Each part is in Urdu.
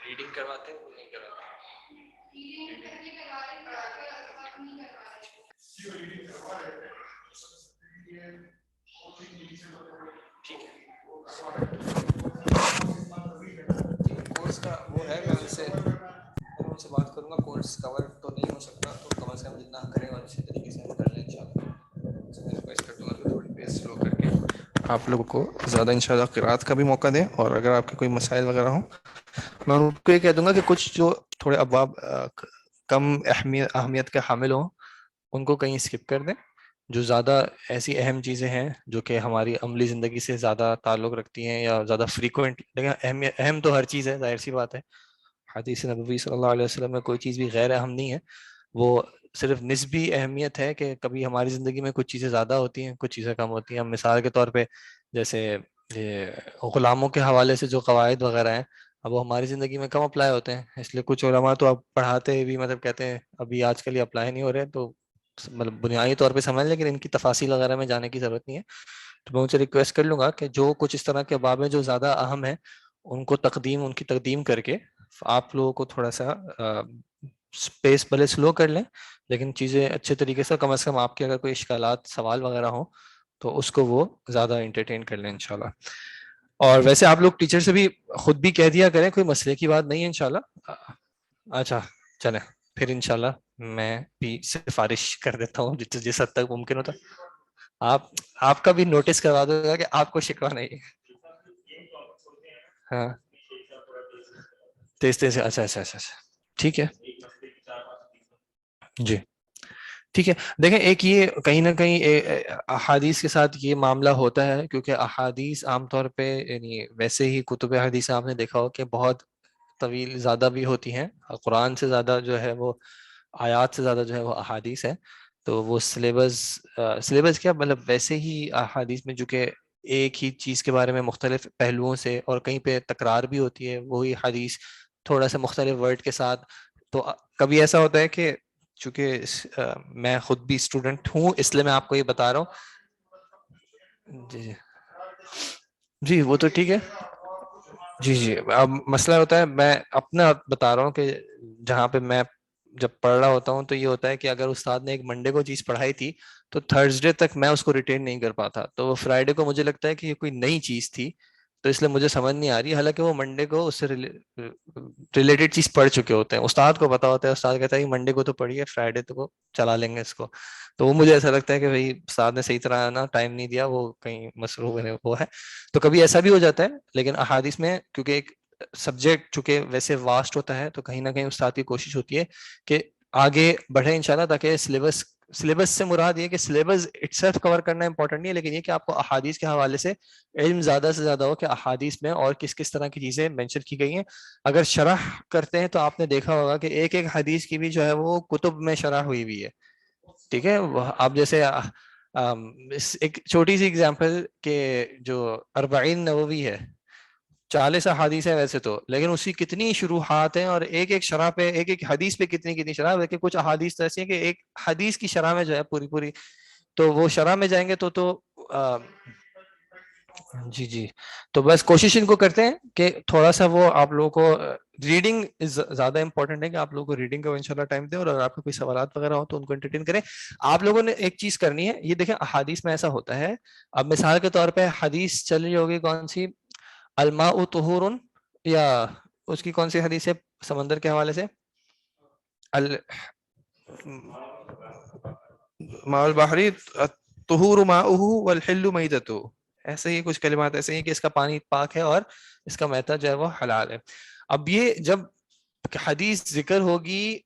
ریڈنگ کرواتے ہیں نہیں کرواتے؟ ٹھیک ہے کورس کا وہ ہے، میں ان سے بات کروں گا. کورس کور تو نہیں ہو سکتا تو کم از کم جتنا کریں اور اچھے طریقے سے ہم کر لیں انشاءاللہ. میں ریکویسٹ کرتا ہوں کہ تھوڑی پیس سلو کر کے آپ لوگوں کو زیادہ انشاءاللہ قرات کا بھی موقع دیں. اور اگر آپ کے کوئی مسائل وغیرہ ہوں میں ان کو یہ کہہ دوں گا کہ کچھ جو تھوڑے ابواب کم اہمیت کے حامل ہوں ان کو کہیں اسکپ کر دیں. جو زیادہ ایسی اہم چیزیں ہیں جو کہ ہماری عملی زندگی سے زیادہ تعلق رکھتی ہیں یا زیادہ فریکوینٹ، لیکن اہم تو ہر چیز ہے، ظاہر سی بات ہے. حدیث نبوی صلی اللہ علیہ وسلم میں کوئی چیز بھی غیر اہم نہیں ہے. وہ صرف نسبی اہمیت ہے کہ کبھی ہماری زندگی میں کچھ چیزیں زیادہ ہوتی ہیں، کچھ چیزیں کم ہوتی ہیں. مثال کے طور پہ جیسے غلاموں کے حوالے سے جو قواعد وغیرہ ہیں اب وہ ہماری زندگی میں کم اپلائی ہوتے ہیں. اس لیے کچھ علماء تو اب پڑھاتے بھی مطلب کہتے ہیں ابھی آج کل یہ اپلائی نہیں ہو رہے، تو مطلب بنیادی طور پہ سمجھ، لیکن ان کی تفاصیل وغیرہ میں جانے کی ضرورت نہیں ہے. تو میں ان سے ریکویسٹ کر لوں گا کہ جو کچھ اس طرح کے باب ہیں جو زیادہ اہم ہیں ان کی تقدیم کر کے آپ لوگوں کو تھوڑا سا اسپیس بھلے سلو کر لیں، لیکن چیزیں اچھے طریقے سے کم از کم آپ کے اگر کوئی اشکالات سوال وغیرہ ہوں تو اس کو وہ زیادہ انٹرٹین کر لیں انشاءاللہ. اور ویسے آپ لوگ ٹیچر سے بھی خود بھی کہہ دیا کریں، کوئی مسئلے کی بات نہیں ہے انشاءاللہ. اچھا چلیں پھر انشاءاللہ میں بھی سفارش کر دیتا ہوں جس حد تک ممکن ہوتا. آپ کا بھی نوٹس کروا دوں گا کہ آپ کو شکوہ نہیں ہے. ہاں تیز اچھا ٹھیک ہے جی ٹھیک ہے. دیکھیں ایک یہ کہیں نہ کہیں احادیث کے ساتھ یہ معاملہ ہوتا ہے، کیونکہ احادیث عام طور پہ یعنی ویسے ہی کتب حدیث آپ نے دیکھا ہو کہ بہت طویل زیادہ بھی ہوتی ہیں. قرآن سے زیادہ جو ہے وہ آیات سے زیادہ جو ہے وہ احادیث ہے. تو وہ سلیبس کیا مطلب ویسے ہی احادیث میں جو کہ ایک ہی چیز کے بارے میں مختلف پہلوؤں سے اور کہیں پہ تکرار بھی ہوتی ہے وہی حدیث تھوڑا سا مختلف ورڈ کے ساتھ. تو کبھی ایسا ہوتا ہے کہ چونکہ میں خود بھی اسٹوڈنٹ ہوں اس لیے میں آپ کو یہ بتا رہا ہوں. جی جی وہ تو ٹھیک ہے. جی اب مسئلہ ہوتا ہے میں اپنا بتا رہا ہوں کہ جہاں پہ میں جب پڑھ رہا ہوتا ہوں تو یہ ہوتا ہے کہ اگر استاد نے ایک منڈے کو چیز پڑھائی تھی تو تھرسڈے تک میں اس کو ریٹین نہیں کر پاتا، تو وہ فرائیڈے کو مجھے لگتا ہے کہ یہ کوئی نئی چیز تھی تو اس لیے مجھے سمجھ نہیں آ رہی، حالانکہ وہ منڈے کو اس سے ریلیٹڈ چیز پڑھ چکے ہوتے ہیں. استاد کو پتا ہوتا ہے، استاد کہتا ہے کہ منڈے کو تو پڑھی ہے، فرائیڈے تو کو چلا لیں گے اس کو. تو وہ مجھے ایسا لگتا ہے کہ بھائی استاد نے صحیح طرح نا ٹائم نہیں دیا، وہ کہیں مصروف ہے وہ ہے. تو کبھی ایسا بھی ہو جاتا ہے، لیکن احادیث میں کیونکہ ایک سبجیکٹ چونکہ ویسے واسٹ ہوتا ہے تو کہیں نہ کہیں استاد کی کوشش ہوتی ہے کہ آگے بڑھے انشاءاللہ، تاکہ سلیبس سے مراد یہ کہ سلیبس اٹ سیلف کور کرنا امپورٹنٹ نہیں ہے، لیکن یہ کہ آپ کو احادیث کے حوالے سے علم زیادہ سے زیادہ ہو کہ احادیث میں اور کس کس طرح کی چیزیں مینشن کی گئی ہیں. اگر شرح کرتے ہیں تو آپ نے دیکھا ہوگا کہ ایک ایک حدیث کی بھی جو ہے وہ کتب میں شرح ہوئی ہوئی ہے. ٹھیک ہے، آپ جیسے ایک چھوٹی سی اگزامپل کہ جو اربعین نووی ہے 40 احادیث ہے ویسے تو، لیکن اس کی کتنی شروحات ہیں اور ایک ایک شرح پہ ایک ایک حدیث پہ کتنی شرح، لیکن کچھ احادیث تو ایسی ہیں کہ ایک حدیث کی شرح میں جو ہے پوری تو وہ شرح میں جائیں گے تو جی تو بس کوشش ان کو کرتے ہیں کہ تھوڑا سا وہ آپ لوگوں کو ریڈنگ زیادہ امپورٹنٹ ہے کہ آپ لوگوں کو ریڈنگ کا انشاءاللہ ٹائم دیں، اور اگر آپ کو کوئی سوالات وغیرہ ہو تو ان کو انٹرٹین کریں. آپ لوگوں نے ایک چیز کرنی ہے، یہ دیکھیں احادیث میں ایسا ہوتا ہے. اب مثال کے طور پہ حدیث چل رہی ہوگی کون سی، الماء طہور، یا اس کی کون سی حدیث ہے سمندر کے حوالے سے، ماء البحری طہور ماؤہ والحل میتتہ، ایسے ہی کچھ کلمات ایسے ہیں کہ اس کا پانی پاک ہے اور اس کا میتہ جو ہے وہ حلال ہے. اب یہ جب حدیث ذکر ہوگی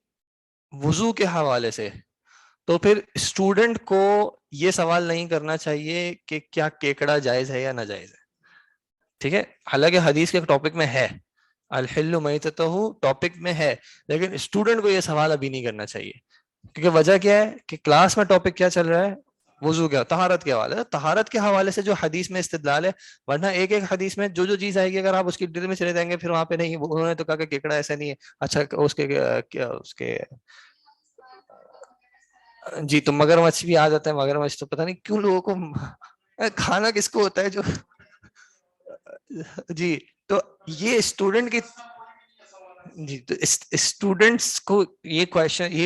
وضو کے حوالے سے تو پھر اسٹوڈنٹ کو یہ سوال نہیں کرنا چاہیے کہ کیا کیکڑا جائز ہے یا ناجائز ہے. ٹھیک ہے، حالانکہ حدیث کے ٹاپک میں ہے، الحل میتتہ ٹاپک میں ہے، لیکن اسٹوڈنٹ کو یہ سوال ابھی نہیں کرنا چاہیے. کیونکہ وجہ کیا ہے کہ کلاس میں ٹاپک کیا چل رہا ہے، وضو کیا، طہارت کے حوالے سے. طہارت کے حوالے سے جو حدیث میں استدلال ہے، ورنہ ایک ایک حدیث میں جو چیز آئے گی اگر آپ اس کی ڈیٹیل میں چلے جائیں گے پھر وہاں پہ نہیں انہوں نے تو کہا کہ کیکڑا ایسا نہیں ہے. اچھا اس کے جی تو مگرمچھ بھی آ جاتا ہے. مگرمچھ تو پتہ نہیں کیوں لوگوں کو کھانا کس کو ہوتا ہے جو جی تو یہ اسٹوڈنٹ کی جی تو اسٹوڈنٹس کو یہ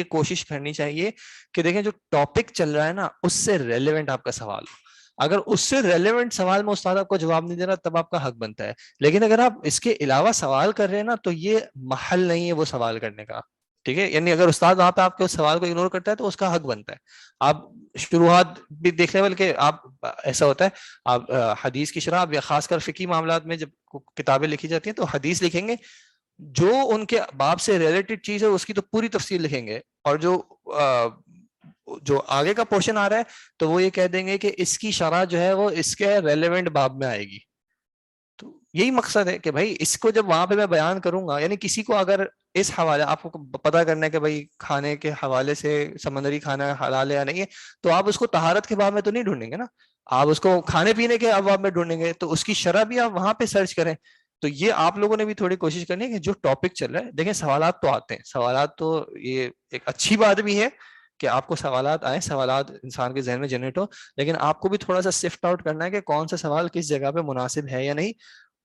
کوشش کرنی چاہیے کہ دیکھیں جو ٹاپک چل رہا ہے نا اس سے ریلیونٹ آپ کا سوال ہو. اگر اس سے ریلیونٹ سوال میں استاد آپ کو جواب نہیں دے رہا تب آپ کا حق بنتا ہے. لیکن اگر آپ اس کے علاوہ سوال کر رہے ہیں نا تو یہ محل نہیں ہے وہ سوال کرنے کا. ٹھیک ہے, یعنی اگر استاد وہاں پہ آپ کے اس سوال کو اگنور کرتا ہے تو اس کا حق بنتا ہے. آپ شروعات بھی دیکھ لیں, بلکہ آپ ایسا ہوتا ہے آپ حدیث کی شرح یا خاص کر فقہی معاملات میں جب کتابیں لکھی جاتی ہیں تو حدیث لکھیں گے, جو ان کے باب سے ریلیٹڈ چیز ہے اس کی تو پوری تفصیل لکھیں گے, اور جو آگے کا پورشن آ رہا ہے تو وہ یہ کہہ دیں گے کہ اس کی شرح جو ہے وہ اس کے ریلیونٹ باب میں آئے گی. تو یہی مقصد ہے کہ بھائی اس کو جب وہاں پہ میں بیان کروں گا, یعنی کسی کو اگر اس حوالے آپ کو پتا کرنا ہے کہ بھائی کھانے کے حوالے سے سمندری کھانا حلال ہے یا نہیں ہے, تو آپ اس کو طہارت کے باب میں تو نہیں ڈھونڈیں گے نا, آپ اس کو کھانے پینے کے باب میں ڈھونڈیں گے, تو اس کی شرح بھی آپ وہاں پہ سرچ کریں. تو یہ آپ لوگوں نے بھی تھوڑی کوشش کرنی ہے کہ جو ٹاپک چل رہا ہے, دیکھیں سوالات تو آتے ہیں, سوالات تو یہ ایک اچھی بات بھی ہے کہ آپ کو سوالات آئیں, سوالات انسان کے ذہن میں جنریٹ ہو, لیکن آپ کو بھی تھوڑا سا سفٹ آؤٹ کرنا ہے کہ کون سا سوال کس جگہ پہ مناسب ہے یا نہیں.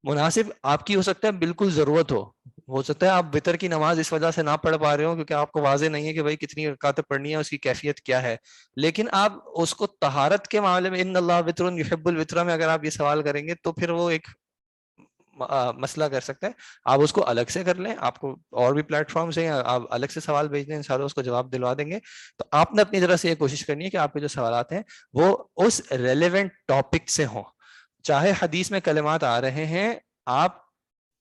مناسب آپ کی ہو سکتا ہے بالکل ضرورت ہو سکتا ہے آپ وطر کی نماز اس وجہ سے نہ پڑھ پا رہے ہو کیونکہ آپ کو واضح نہیں ہے کہ بھائی کتنی رکعتیں پڑھنی ہے, اس کی کیفیت کیا ہے, لیکن آپ اس کو طہارت کے معاملے میں ان اللہ وطر یحب الوطر میں اگر آپ یہ سوال کریں گے تو پھر وہ ایک مسئلہ کر سکتا ہے. آپ اس کو الگ سے کر لیں, آپ کو اور بھی پلیٹ فارمس ہیں, آپ الگ سے سوال بھیج دیں, انشاءاللہ اس کو جواب دلوا دیں گے. تو آپ نے اپنی طرح سے یہ کوشش کرنی ہے کہ آپ کے جو سوالات ہیں وہ اس ریلیونٹ ٹاپک سے ہوں. چاہے حدیث میں کلمات آ رہے ہیں, آپ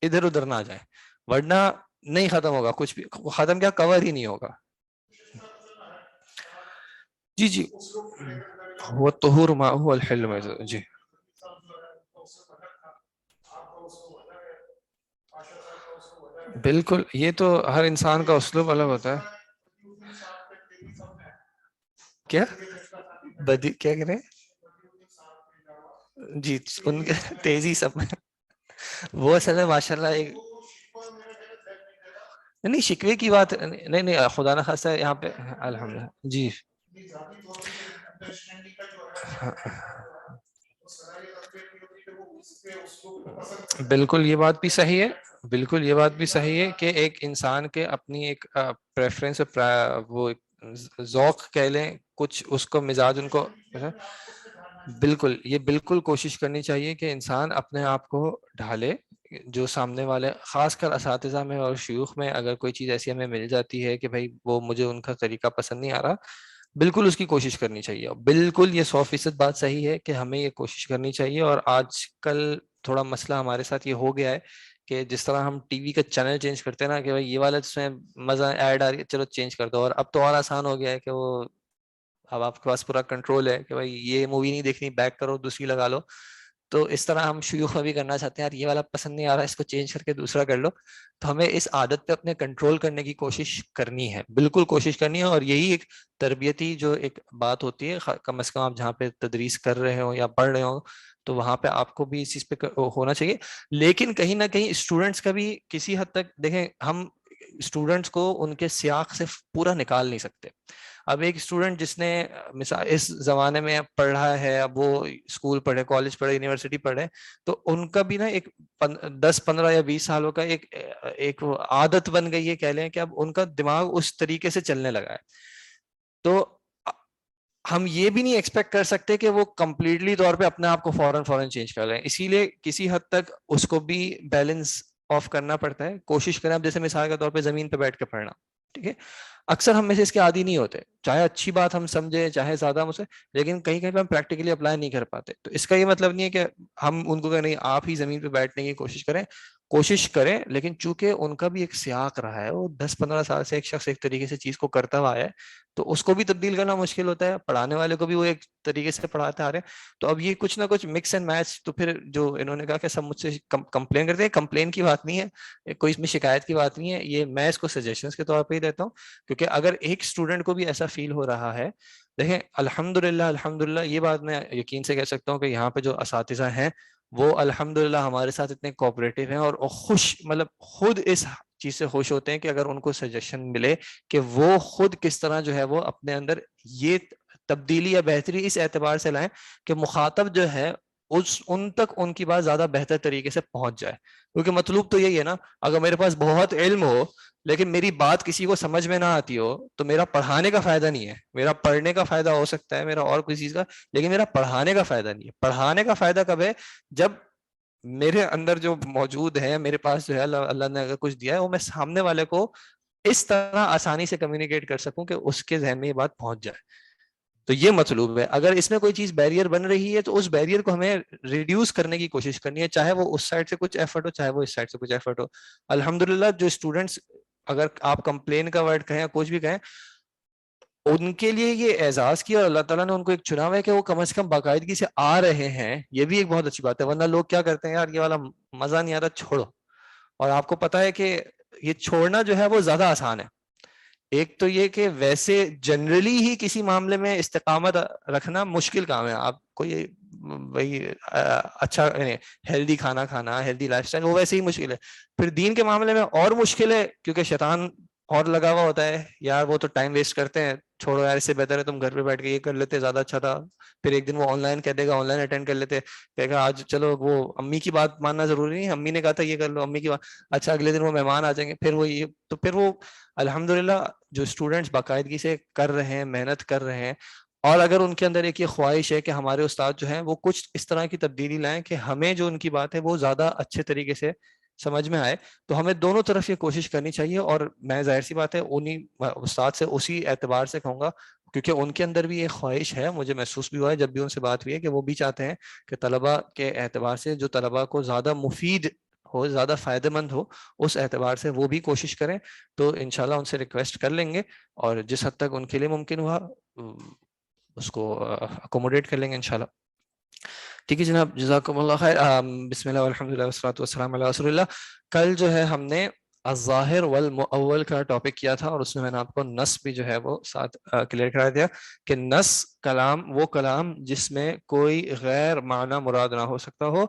ادھر ادھر نہ جائیں, ورنہ نہیں ختم ہوگا کچھ بھی, ختم کیا کور ہی نہیں ہوگا. جی جی وہ طہور ما هو الحل میں جی بالکل, یہ تو ہر انسان کا اسلوب الگ ہوتا ہے. کیا بدی کیا کریں جی ان کے تیزی سب میں وہ اصل میں ماشاء اللہ ایک نہیں شکوے کی بات نہیں, نہیں خدا نہ خاصہ یہاں پہ الحمدللہ جی بالکل یہ بات بھی صحیح ہے, بالکل یہ بات بھی صحیح ہے کہ ایک انسان کے اپنی ایک پریفرنس, وہ ذوق کہہ لیں کچھ, اس کو مزاج ان کو بالکل, یہ بالکل کوشش کرنی چاہیے کہ انسان اپنے آپ کو ڈھالے. جو سامنے والے خاص کر اساتذہ میں اور شیوخ میں اگر کوئی چیز ایسی ہمیں مل جاتی ہے کہ بھائی وہ مجھے ان کا طریقہ پسند نہیں آ رہا, بالکل اس کی کوشش کرنی چاہیے. بالکل یہ 100% بات صحیح ہے کہ ہمیں یہ کوشش کرنی چاہیے. اور آج کل تھوڑا مسئلہ ہمارے ساتھ یہ ہو گیا ہے کہ جس طرح ہم ٹی وی کا چینل چینج کرتے ہیں نا کہ بھائی یہ والا جس میں مزہ ایڈ آ رہی ہے چلو چینج کر دو, اور اب تو اور آسان ہو گیا ہے کہ وہ اب آپ کے پاس پورا کنٹرول ہے کہ بھائی یہ مووی نہیں دیکھنی, بیک کرو دوسری لگا لو. تو اس طرح ہم شیوخ میں بھی کرنا چاہتے ہیں, یار یہ والا پسند نہیں آ رہا, اس کو چینج کر کے دوسرا کر لو. تو ہمیں اس عادت پہ اپنے کنٹرول کرنے کی کوشش کرنی ہے, بالکل کوشش کرنی ہے. اور یہی ایک تربیتی جو ایک بات ہوتی ہے, کم از کم آپ جہاں پہ تدریس کر رہے ہو یا پڑھ رہے ہو تو وہاں پہ آپ کو بھی اس چیز پہ ہونا چاہیے. لیکن کہیں نہ کہیں اسٹوڈنٹس کا بھی کسی حد تک دیکھیں, ہم اسٹوڈنٹس کو ان کے سیاق سے پورا نکال نہیں سکتے. اب ایک اسٹوڈنٹ جس نے مثال اس زمانے میں پڑھا ہے, اب وہ اسکول پڑھے, کالج پڑھے, یونیورسٹی پڑھے, تو ان کا بھی نا ایک 10 15 یا 20 سالوں کا ایک عادت بن گئی ہے کہہ لیں کہ اب ان کا دماغ اس طریقے سے چلنے لگا ہے. تو ہم یہ بھی نہیں ایکسپیکٹ کر سکتے کہ وہ کمپلیٹلی طور پہ اپنے آپ کو فوراً چینج کر لیں. اسی لیے کسی حد تک اس کو بھی بیلنس آف کرنا پڑتا ہے. کوشش کریں اب جیسے مثال کے طور پہ زمین پہ بیٹھ کے پڑھنا, ٹھیک ہے, اکثر ہم میں سے اس کے عادی نہیں ہوتے, چاہے اچھی بات ہم سمجھیں چاہے زیادہ ہم سے, لیکن کہیں کہیں پہ ہم پریکٹیکلی اپلائی نہیں کر پاتے. تو اس کا یہ مطلب نہیں ہے کہ ہم ان کو کہ نہیں آپ ہی زمین پہ بیٹھنے کی کوشش کریں, لیکن چونکہ ان کا بھی ایک سیاق رہا ہے, وہ 10 15 سال سے ایک شخص ایک طریقے سے چیز کو کرتا ہوا ہے, تو اس کو بھی تبدیل کرنا مشکل ہوتا ہے, پڑھانے والے کو بھی وہ ایک طریقے سے پڑھاتے آ رہے ہیں. تو اب یہ کچھ نہ کچھ مکس اینڈ میچ, تو پھر جو انہوں نے کہا کہ سب مجھ سے کمپلین کرتے ہیں, کمپلین کی بات نہیں ہے, کوئی اس میں شکایت کی بات نہیں ہے, یہ میں اس کو سجیشنز کے طور پہ ہی دیتا ہوں. کیونکہ اگر ایک اسٹوڈنٹ کو بھی ایسا فیل ہو رہا ہے, دیکھیں الحمدللہ یہ بات میں یقین سے کہہ سکتا ہوں کہ یہاں پہ جو اساتذہ ہیں وہ الحمدللہ ہمارے ساتھ اتنے کوآپریٹو ہیں, اور خوش مطلب خود اس چیز سے خوش ہوتے ہیں کہ اگر ان کو سجیشن ملے کہ وہ خود کس طرح جو ہے وہ اپنے اندر یہ تبدیلی یا بہتری اس اعتبار سے لائیں کہ مخاطب جو ہے ان تک ان کی بات زیادہ بہتر طریقے سے پہنچ جائے. کیونکہ مطلوب تو یہی ہے نا, اگر میرے پاس بہت علم ہو لیکن میری بات کسی کو سمجھ میں نہ آتی ہو تو میرا پڑھانے کا فائدہ نہیں ہے. میرا پڑھنے کا فائدہ ہو سکتا ہے, میرا اور کسی چیز کا, لیکن میرا پڑھانے کا فائدہ نہیں ہے. پڑھانے کا فائدہ کب ہے؟ جب میرے اندر جو موجود ہے, میرے پاس جو ہے اللہ نے اگر کچھ دیا ہے, وہ میں سامنے والے کو اس طرح آسانی سے کمیونیکیٹ کر سکوں کہ اس کے ذہن میں یہ بات پہنچ جائے. تو یہ مطلوب ہے. اگر اس میں کوئی چیز بیریئر بن رہی ہے تو اس بیریئر کو ہمیں ریڈیوس کرنے کی کوشش کرنی ہے, چاہے وہ اس سائڈ سے کچھ ایفرٹ ہو, چاہے وہ اس سائڈ سے کچھ ایفرٹ ہو. الحمدللہ جو اسٹوڈنٹس, اگر آپ کمپلین کا ورڈ کہیں یا کچھ بھی کہیں, ان کے لیے یہ اعزاز کیا اور اللہ تعالیٰ نے ان کو ایک چنا ہوا ہے کہ وہ کم از کم باقاعدگی سے آ رہے ہیں. یہ بھی ایک بہت اچھی بات ہے. ورنہ لوگ کیا کرتے ہیں, یار یہ والا مزہ نہیں آ رہا, چھوڑو. اور آپ کو پتا ہے کہ یہ چھوڑنا جو ہے وہ زیادہ آسان ہے. ایک تو یہ کہ ویسے جنرلی ہی کسی معاملے میں استقامت رکھنا مشکل کام ہے. آپ کو یہ وہی اچھا ہیلدی کھانا کھانا, ہیلدی لائف اسٹائل, وہ ویسے ہی مشکل ہے. پھر دین کے معاملے میں اور مشکل ہے, کیونکہ شیطان اور لگا ہوا ہوتا ہے, یار وہ تو ٹائم ویسٹ کرتے ہیں, چھوڑو یار, اس سے بہتر ہے تم گھر پہ بیٹھ کے یہ کر لیتے, زیادہ اچھا تھا. پھر ایک دن وہ آن لائن کہہ دے گا, آن لائن اٹینڈ کر لیتے, کہے گا آج چلو وہ امی کی بات ماننا ضروری نہیں, امی نے کہا تھا یہ کر لو, امی کی بات. اچھا اگلے دن وہ مہمان آ جائیں گے, پھر وہ یہ, تو پھر وہ الحمدللہ جو اسٹوڈنٹس باقاعدگی سے کر رہے ہیں, محنت کر رہے ہیں, اور اگر ان کے اندر ایک یہ خواہش ہے کہ ہمارے استاد جو ہیں وہ کچھ اس طرح کی تبدیلی لائیں کہ ہمیں جو ان کی بات ہے وہ زیادہ اچھے طریقے سے سمجھ میں آئے, تو ہمیں دونوں طرف یہ کوشش کرنی چاہیے. اور میں ظاہر سی بات ہے انہی استاد سے اسی اعتبار سے کہوں گا کیونکہ ان کے اندر بھی ایک خواہش ہے, مجھے محسوس بھی ہوا ہے جب بھی ان سے بات ہوئی ہے, کہ وہ بھی چاہتے ہیں کہ طلباء کے اعتبار سے جو طلباء کو زیادہ مفید ہو, زیادہ فائدہ مند ہو, اس اعتبار سے وہ بھی کوشش کریں. تو انشاءاللہ ان سے ریکویسٹ کر لیں گے, اور جس حد تک ان کے لیے ممکن ہوا اس کو اکوموڈیٹ کر لیں گے انشاءاللہ. ٹھیک ہے جناب, جزاکم اللہ خیر. بسم اللہ والحمدللہ والصلاۃ والسلام علی رسول اللہ. کل جو ہے ہم نے الظاہر والمؤول کا ٹاپک کیا تھا, اور اس میں نے آپ کو نص بھی جو ہے وہ ساتھ کلیئر کرا دیا کہ نص کلام وہ کلام جس میں کوئی غیر معنی مراد نہ ہو سکتا ہو,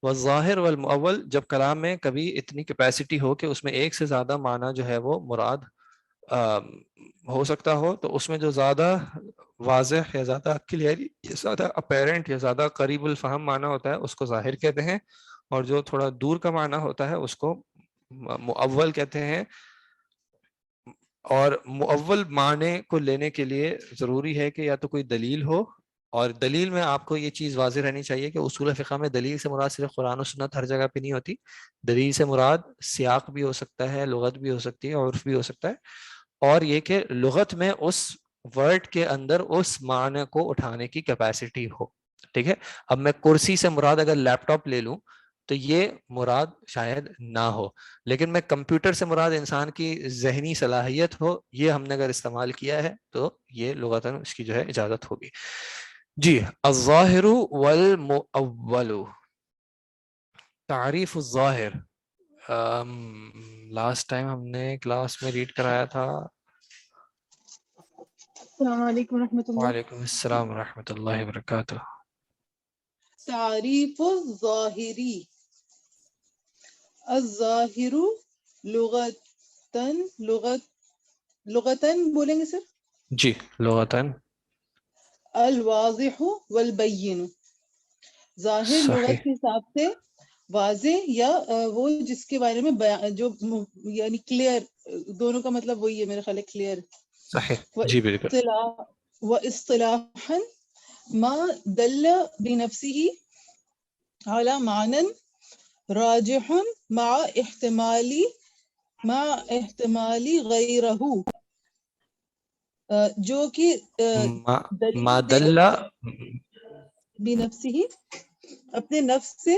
والظاہر والمؤول جب کلام میں کبھی اتنی کیپیسٹی ہو کہ اس میں ایک سے زیادہ معنی جو ہے وہ مراد ہو سکتا ہو, تو اس میں جو زیادہ واضح یا زیادہ کلیئر یا زیادہ اپیرنٹ یا زیادہ قریب الفہم معنی ہوتا ہے اس کو ظاہر کہتے ہیں, اور جو تھوڑا دور کا معنی ہوتا ہے اس کو مؤول کہتے ہیں. اور مؤول معنی کو لینے کے لیے ضروری ہے کہ یا تو کوئی دلیل ہو, اور دلیل میں آپ کو یہ چیز واضح رہنی چاہیے کہ اصول فقہ میں دلیل سے مراد صرف قرآن و سنت ہر جگہ پہ نہیں ہوتی. دلیل سے مراد سیاق بھی ہو سکتا ہے, لغت بھی ہو سکتی ہے, عرف بھی ہو سکتا ہے, اور یہ کہ لغت میں اس ورڈ کے اندر اس معنی کو اٹھانے کی کیپیسٹی ہو. ٹھیک ہے, اب میں کرسی سے مراد اگر لیپ ٹاپ لے لوں تو یہ مراد شاید نہ ہو, لیکن میں کمپیوٹر سے مراد انسان کی ذہنی صلاحیت ہو, یہ ہم نے اگر استعمال کیا ہے تو یہ لغتاً اس کی جو ہے اجازت ہوگی. جی, الظاہر والمؤول. تعریف الظاہر لاسٹ ٹائم ہم نے کلاس میں ریڈ کرایا تھا. السلام علیکم ورحمۃ اللہ. وعلیکم السلام ورحمۃ اللہ وبرکاتہ. تعریف الظاہری. الظاہر لغتاً بولیں گے سر؟ جی لغتاً الواضح والبین. ظاہر صحیح, لغت کے حساب سے واضح یا وہ جس کے بارے میں جو یعنی کلیئر, دونوں کا مطلب وہی ہے میرا خیال ہے, کلیئر. صحیح, جی بالکل. واصطلاحاً ما دل بنفسه على معنى راجح مع احتمال غیرہ, جو کہ ما دلیل دے دل بنفسه اپنے نفس سے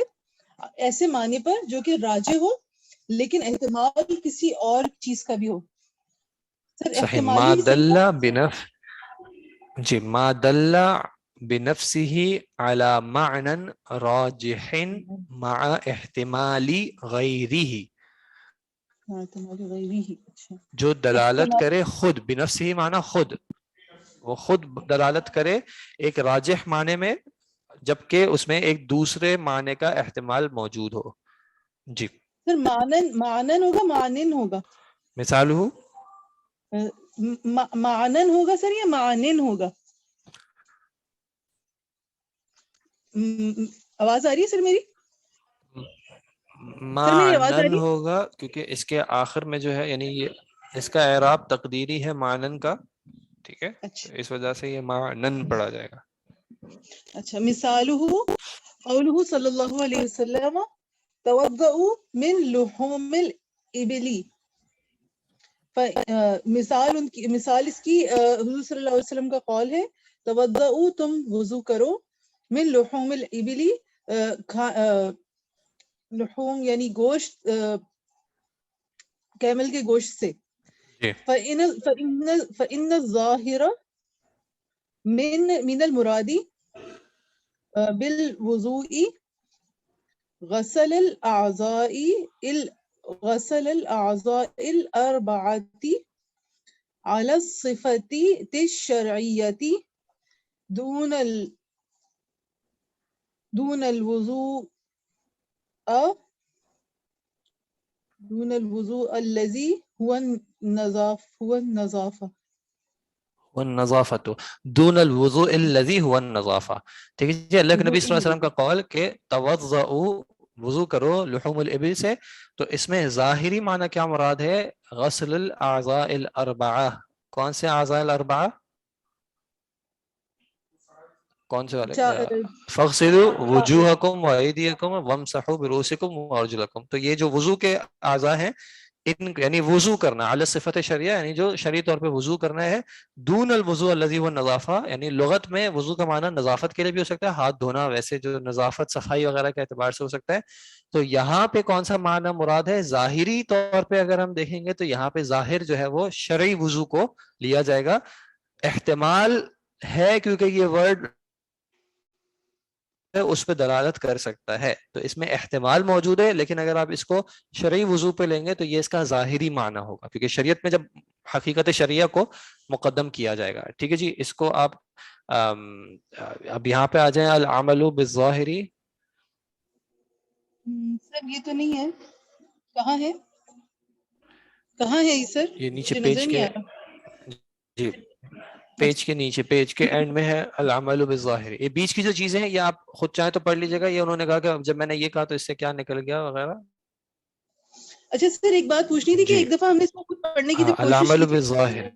ایسے معنی پر جو کہ راجح ہو لیکن احتمال کسی اور چیز کا بھی ہو. سر صحیح, ما احتمالی دل صحیح بنفس, جی, ما دل بنفسه على معنى راجح مع احتمال غیره. احتمال غیری. اچھا, جو دلالت احتمال کرے خود, بنفسه معنی خود, وہ خود دلالت کرے ایک راجح معنی میں جبکہ اس میں ایک دوسرے معنی کا احتمال موجود ہو. جی, سر معنن ہوگا معنن ہوگا, مثال ہو معنن ہوگا سر یا معنن ہوگا؟ آواز آ رہی ہے سر میری؟ سر میری آواز آ معنن رہی ہے؟ ہوگا کیونکہ اس کے آخر میں جو ہے یعنی یہ اس کا اعراب تقدیری ہے معنن کا، ٹھیک ہے، اچھا تو اس وجہ سے یہ معنن پڑھا جائے گا. اچھا. مثالہ قولہ صلی اللہ علیہ وسلم توضؤوا من لحوم الابل. مثال اس کی حضور صلی اللہ علیہ وسلم کا قول ہے توضؤوا تم وضو کرو من لحوم الابل لحوم یعنی گوشت کیمل کے گوشت سے. جی فإن الظاہر من المراد بالوضوء غسل الأعضاء الأربعة على الصفة الشرعية دون الوضوء الذي هو النظافة. والنظافت دون الوضوء الذي هو النظافہ. ٹھیک ہے جی. اللہ کے نبی صلی اللہ علیہ وسلم کا قول کہ توضؤوا وضو کرو لحوم الابل سے، تو اس میں ظاہری معنی کیا مراد ہے؟ غسل الاعضاء الاربعہ. کون سے اعضاء الاربعہ؟ کون سے والے؟ فاغسلوا وجوہکم وایدیکم وامسحوا برؤوسکم وارجلکم. تو یہ جو وضو کے اعضاء ہیں ان یعنی وضو کرنا علی صفت شریعہ، یعنی جو شرعی طور پہ وضو کرنا ہے. دون الوضوء الذی هو النظافہ، یعنی لغت میں وضو کا معنی نظافت کے لیے بھی ہو سکتا ہے، ہاتھ دھونا، ویسے جو نظافت صفائی وغیرہ کے اعتبار سے ہو سکتا ہے. تو یہاں پہ کون سا معنی مراد ہے؟ ظاہری طور پہ اگر ہم دیکھیں گے تو یہاں پہ ظاہر جو ہے وہ شرعی وضو کو لیا جائے گا. احتمال ہے کیونکہ یہ ورڈ اس پہ دلالت کر سکتا ہے، تو اس میں احتمال موجود ہے، لیکن اگر آپ اس کو شرعی وضو پہ لیں گے تو یہ اس کا ظاہری معنی ہوگا، کیونکہ شریعت میں جب حقیقت شریعہ کو مقدم کیا جائے گا. ٹھیک ہے جی. اس کو آپ اب یہاں پہ آ جائیں العمل بالظاہری. سر یہ تو نہیں ہے، کہاں ہے کہاں ہے یہ سر؟ یہ نیچے مجھے نظر پیج نہیں کے، آ رہا. جی پیج کے نیچے، پیج کے اینڈ میں ہے العمل بالظاہر. یہ بیچ کی جو چیزیں ہیں یہ آپ خود چاہیں تو پڑھ لیجیے گا. یہ انہوں نے کہا کہ جب میں نے یہ کہا تو اس سے کیا نکل گیا وغیرہ. اچھا سر ایک بات پوچھنی تھی کہ جی ایک دفعہ ہم نے اس کو خود پڑھنے کی ہاں، جب کوشش العمل کی تھی. بالظاہر.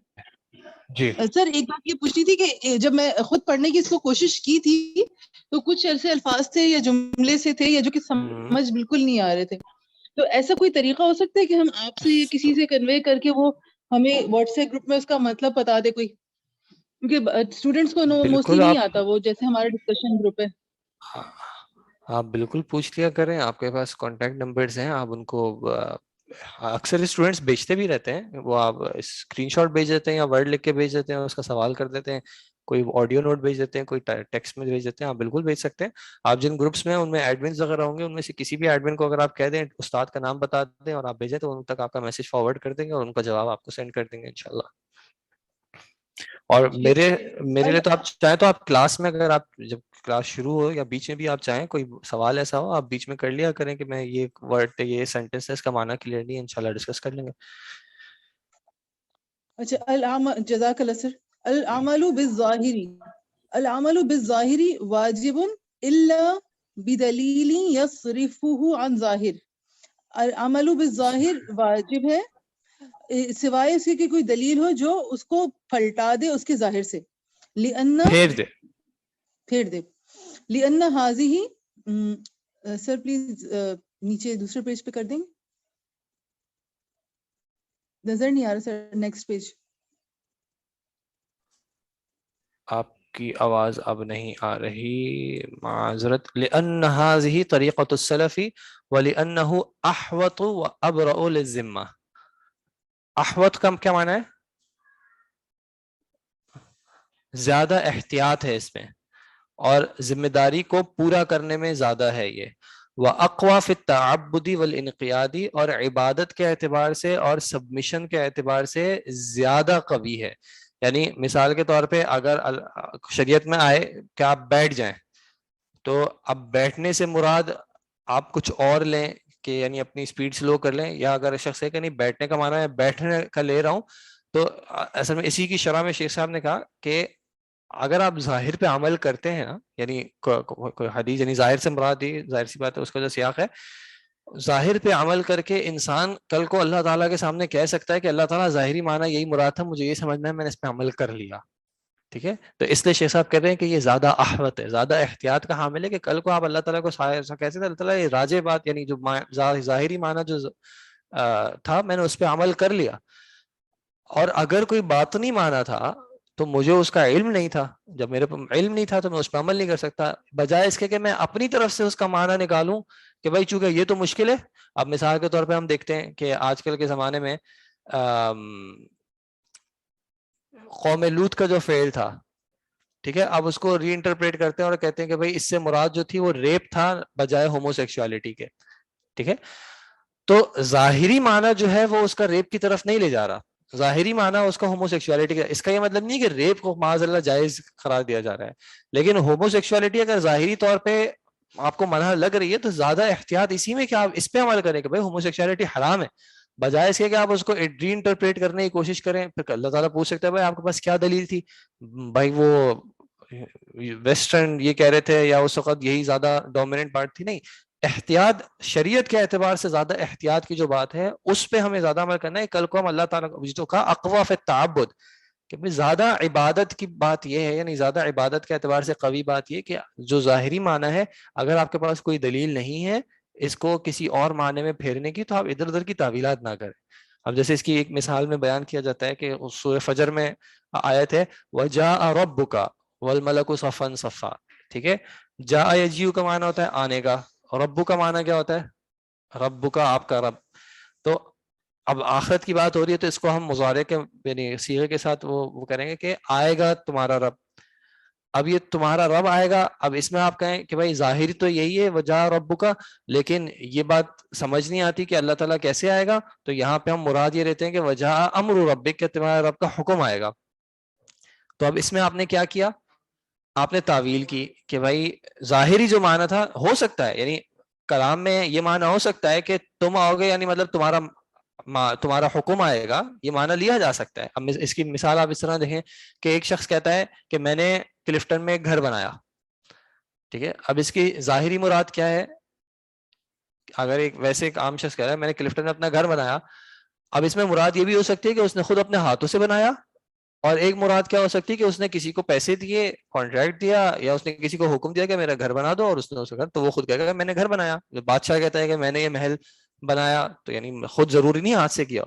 جی سر ایک بات یہ پوچھنی تھی کہ جب میں خود پڑھنے کی اس کو کوشش کی تھی تو کچھ ایسے الفاظ تھے یا جملے سے تھے یا جو کہ سمجھ بالکل نہیں آ رہے تھے. تو ایسا کوئی طریقہ ہو سکتا ہے کہ ہم آپ سے یا کسی سے کنوے کر کے وہ ہمیں واٹس ایپ گروپ میں اس کا مطلب بتا دے کوئی، کیونکہ اسٹوڈینٹس کو موسٹلی بالکل. نہیں آپ آتا وہ، جیسے ہمارا ڈسکشن گروپ ہے. آپ بالکل پوچھ لیا کریں، آپ کے پاس کانٹیکٹ نمبرز ہیں، آپ ان کو اکثر اسٹوڈینٹس بھیجتے بھی رہتے ہیں، وہ آپ اسکرین شاٹ بھیج دیتے ہیں یا ورڈ لکھ کے بھیج دیتے ہیں، اس کا سوال کر دیتے ہیں، کوئی آڈیو نوٹ بھیج دیتے ہیں، کوئی ٹیکسٹ میں بھیج دیتے ہیں. آپ بالکل بھیج سکتے ہیں. آپ جن گروپس میں ان میں ایڈمنز وغیرہ ہوں گے ان میں سے کسی بھی ایڈمن کو اگر آپ کہہ دیں استاد کا نام بتا دیں اور آپ بھیجیں تو ان تک آپ کا میسج فارورڈ کر دیں گے اور ان کا جواب آپ کو سینڈ کر دیں گے انشاءاللہ. اور میرے لیے تو آپ چاہیں تو آپ کلاس میں اگر آپ جب کلاس شروع ہو یا بیچ میں بھی آپ چاہیں کوئی سوال ایسا ہو آپ بیچ میں کر لیا کریں کہ میں یہ ورڈ یہ سینٹینس ہے اس کا معنی کلیئر نہیں ہے، انشاءاللہ ڈسکس کر لیں گے. اچھا جزاک اللہ سر. العمل بالظاہر واجب الا بدلیل یصرفه عن ظاہر. العمل بالظاہر واجب ہے سوائے اس کے کہ کوئی دلیل ہو جو اس کو پھلٹا دے اس کے ظاہر سے. پھیر دے. لأن هذه سر پلیز نیچے دوسرے پیج پہ کر دیں گے، نظر نہیں آ رہا سر. Next page. آپ کی آواز اب نہیں آ رہی، معذرت. لأن هذه طریقۃ السلف ولأنه احوط وابرأ للذمہ. احوط کا کیا معنی ہے؟ زیادہ احتیاط ہے اس میں اور ذمہ داری کو پورا کرنے میں زیادہ ہے یہ. وَأَقْوَى فِي التَّعَبُّدِ وَالْإِنْقِيَادِ، اور عبادت کے اعتبار سے اور سبمیشن کے اعتبار سے زیادہ قوی ہے. یعنی مثال کے طور پہ اگر شریعت میں آئے کہ آپ بیٹھ جائیں تو اب بیٹھنے سے مراد آپ کچھ اور لیں کہ یعنی اپنی سپیڈ سلو کر لیں، یا اگر شخص ہے کہ نہیں بیٹھنے کا معنی ہے بیٹھنے کا لے رہا ہوں، تو اصل میں اسی کی شرح میں شیخ صاحب نے کہا کہ اگر آپ ظاہر پہ عمل کرتے ہیں نا، یعنی کوئی حدیث، یعنی ظاہر سے مراد یہ ظاہر سی بات ہے، اس کا جو سیاق ہے، ظاہر پہ عمل کر کے انسان کل کو اللہ تعالیٰ کے سامنے کہہ سکتا ہے کہ اللہ تعالیٰ ظاہری معنی یہی مراد تھا، مجھے یہ سمجھنا ہے، میں نے اس پہ عمل کر لیا. ٹھیک ہے، تو اس لیے شیخ صاحب کہہ رہے ہیں کہ یہ زیادہ احوط ہے، زیادہ احتیاط کا حامل ہے، کہ کل کو آپ اللہ تعالیٰ کو کیسے اللہ تعالیٰ یہ راجع بات، یعنی جو ظاہری معنی جو تھا میں نے اس پہ عمل کر لیا، اور اگر کوئی باطنی معنی تھا تو مجھے اس کا علم نہیں تھا، جب میرے پاس علم نہیں تھا تو میں اس پہ عمل نہیں کر سکتا، بجائے اس کے کہ میں اپنی طرف سے اس کا معنی نکالوں کہ بھائی چونکہ یہ تو مشکل ہے. اب مثال کے طور پہ ہم دیکھتے ہیں کہ آج کل کے زمانے میں قوم لوط کا جو فعل تھا، ٹھیک ہے، اب اس کو ری انٹرپریٹ کرتے ہیں اور کہتے ہیں کہ بھائی اس سے مراد جو تھی وہ ریپ تھا بجائے ہومو سیکشوالٹی کے. ٹھیک ہے، تو ظاہری معنی جو ہے وہ اس کا ریپ کی طرف نہیں لے جا رہا، ظاہری معنی اس کا ہومو سیکشوالٹی کا. اس کا یہ مطلب نہیں کہ ریپ کو معاذ اللہ جائز قرار دیا جا رہا ہے، لیکن ہومو سیکشوالٹی اگر ظاہری طور پہ آپ کو منع لگ رہی ہے تو زیادہ احتیاط اسی میں کہ آپ اس پہ عمل کریں کہ بھائی ہومو سیکشوالٹی حرام ہے، بجائے اس کے کہ آپ اس کو ری انٹرپریٹ کرنے کی کوشش کریں. پھر اللہ تعالیٰ پوچھ سکتا ہے بھائی آپ کے پاس کیا دلیل تھی؟ بھائی وہ ویسٹرن یہ کہہ رہے تھے یا اس وقت یہی زیادہ ڈومیننٹ پارٹ تھی. نہیں، احتیاط شریعت کے اعتبار سے زیادہ احتیاط کی جو بات ہے اس پہ ہمیں زیادہ عمل کرنا ہے. کل کو ہم اللہ تعالیٰ جو کہا اقوی فی التعبد، کہ زیادہ عبادت کی بات یہ ہے، یعنی زیادہ عبادت کے اعتبار سے قوی بات یہ کہ جو ظاہری معنی ہے اگر آپ کے پاس کوئی دلیل نہیں ہے اس کو کسی اور معنی میں پھیرنے کی تو آپ ادھر ادھر کی تعویلات نہ کریں. اب جیسے اس کی ایک مثال میں بیان کیا جاتا ہے کہ سورہ فجر میں آیت ہے وَجَاءَ رَبُّكَ وَالْمَلَكُ صَفًّا صَفًّا. ٹھیک ہے، جا یجیو کا معنی ہوتا ہے آنے کا، ربو کا معنی کیا ہوتا ہے؟ ربو کا آپ کا رب. تو اب آخرت کی بات ہو رہی ہے تو اس کو ہم مضارع کے یعنی صیغے کے ساتھ وہ کریں گے کہ آئے گا تمہارا رب. اب یہ تمہارا رب آئے گا، اب اس میں آپ کہیں کہ بھائی ظاہر تو یہی ہے وجا ربو کا، لیکن یہ بات سمجھ نہیں آتی کہ اللہ تعالیٰ کیسے آئے گا. تو یہاں پہ ہم مراد یہ رہتے ہیں کہ وجا امر ربک، کہ تمہارا رب کا حکم آئے گا. تو اب اس میں آپ نے کیا کیا؟ آپ نے تعویل کی کہ بھائی ظاہری جو معنی تھا ہو سکتا ہے، یعنی کلام میں یہ معنی ہو سکتا ہے کہ تم آؤ گے یعنی مطلب تمہارا حکم آئے گا، یہ معنی لیا جا سکتا ہے. اب اس کی مثال آپ اس طرح دیکھیں کہ ایک شخص کہتا ہے کہ میں نے کلفٹن میں ایک گھر بنایا. ٹھیک ہے، اب اس کی ظاہری مراد کیا ہے؟ اگر ایک عام شخص کہہ رہا ہے میں نے کلفٹن میں اپنا گھر بنایا، اب اس میں مراد یہ بھی ہو سکتی ہے کہ اس نے خود اپنے ہاتھوں سے بنایا، اور ایک مراد کیا ہو سکتی ہے کہ اس نے کسی کو پیسے دیے، کانٹریکٹ دیا، یا اس نے کسی کو حکم دیا کہ میرا گھر بنا دو، اور اس نے اس گھر، تو وہ خود کہے گا میں نے گھر بنایا. بادشاہ کہتا ہے کہ میں نے یہ محل بنایا، تو یعنی خود ضروری نہیں ہاتھ سے کیا.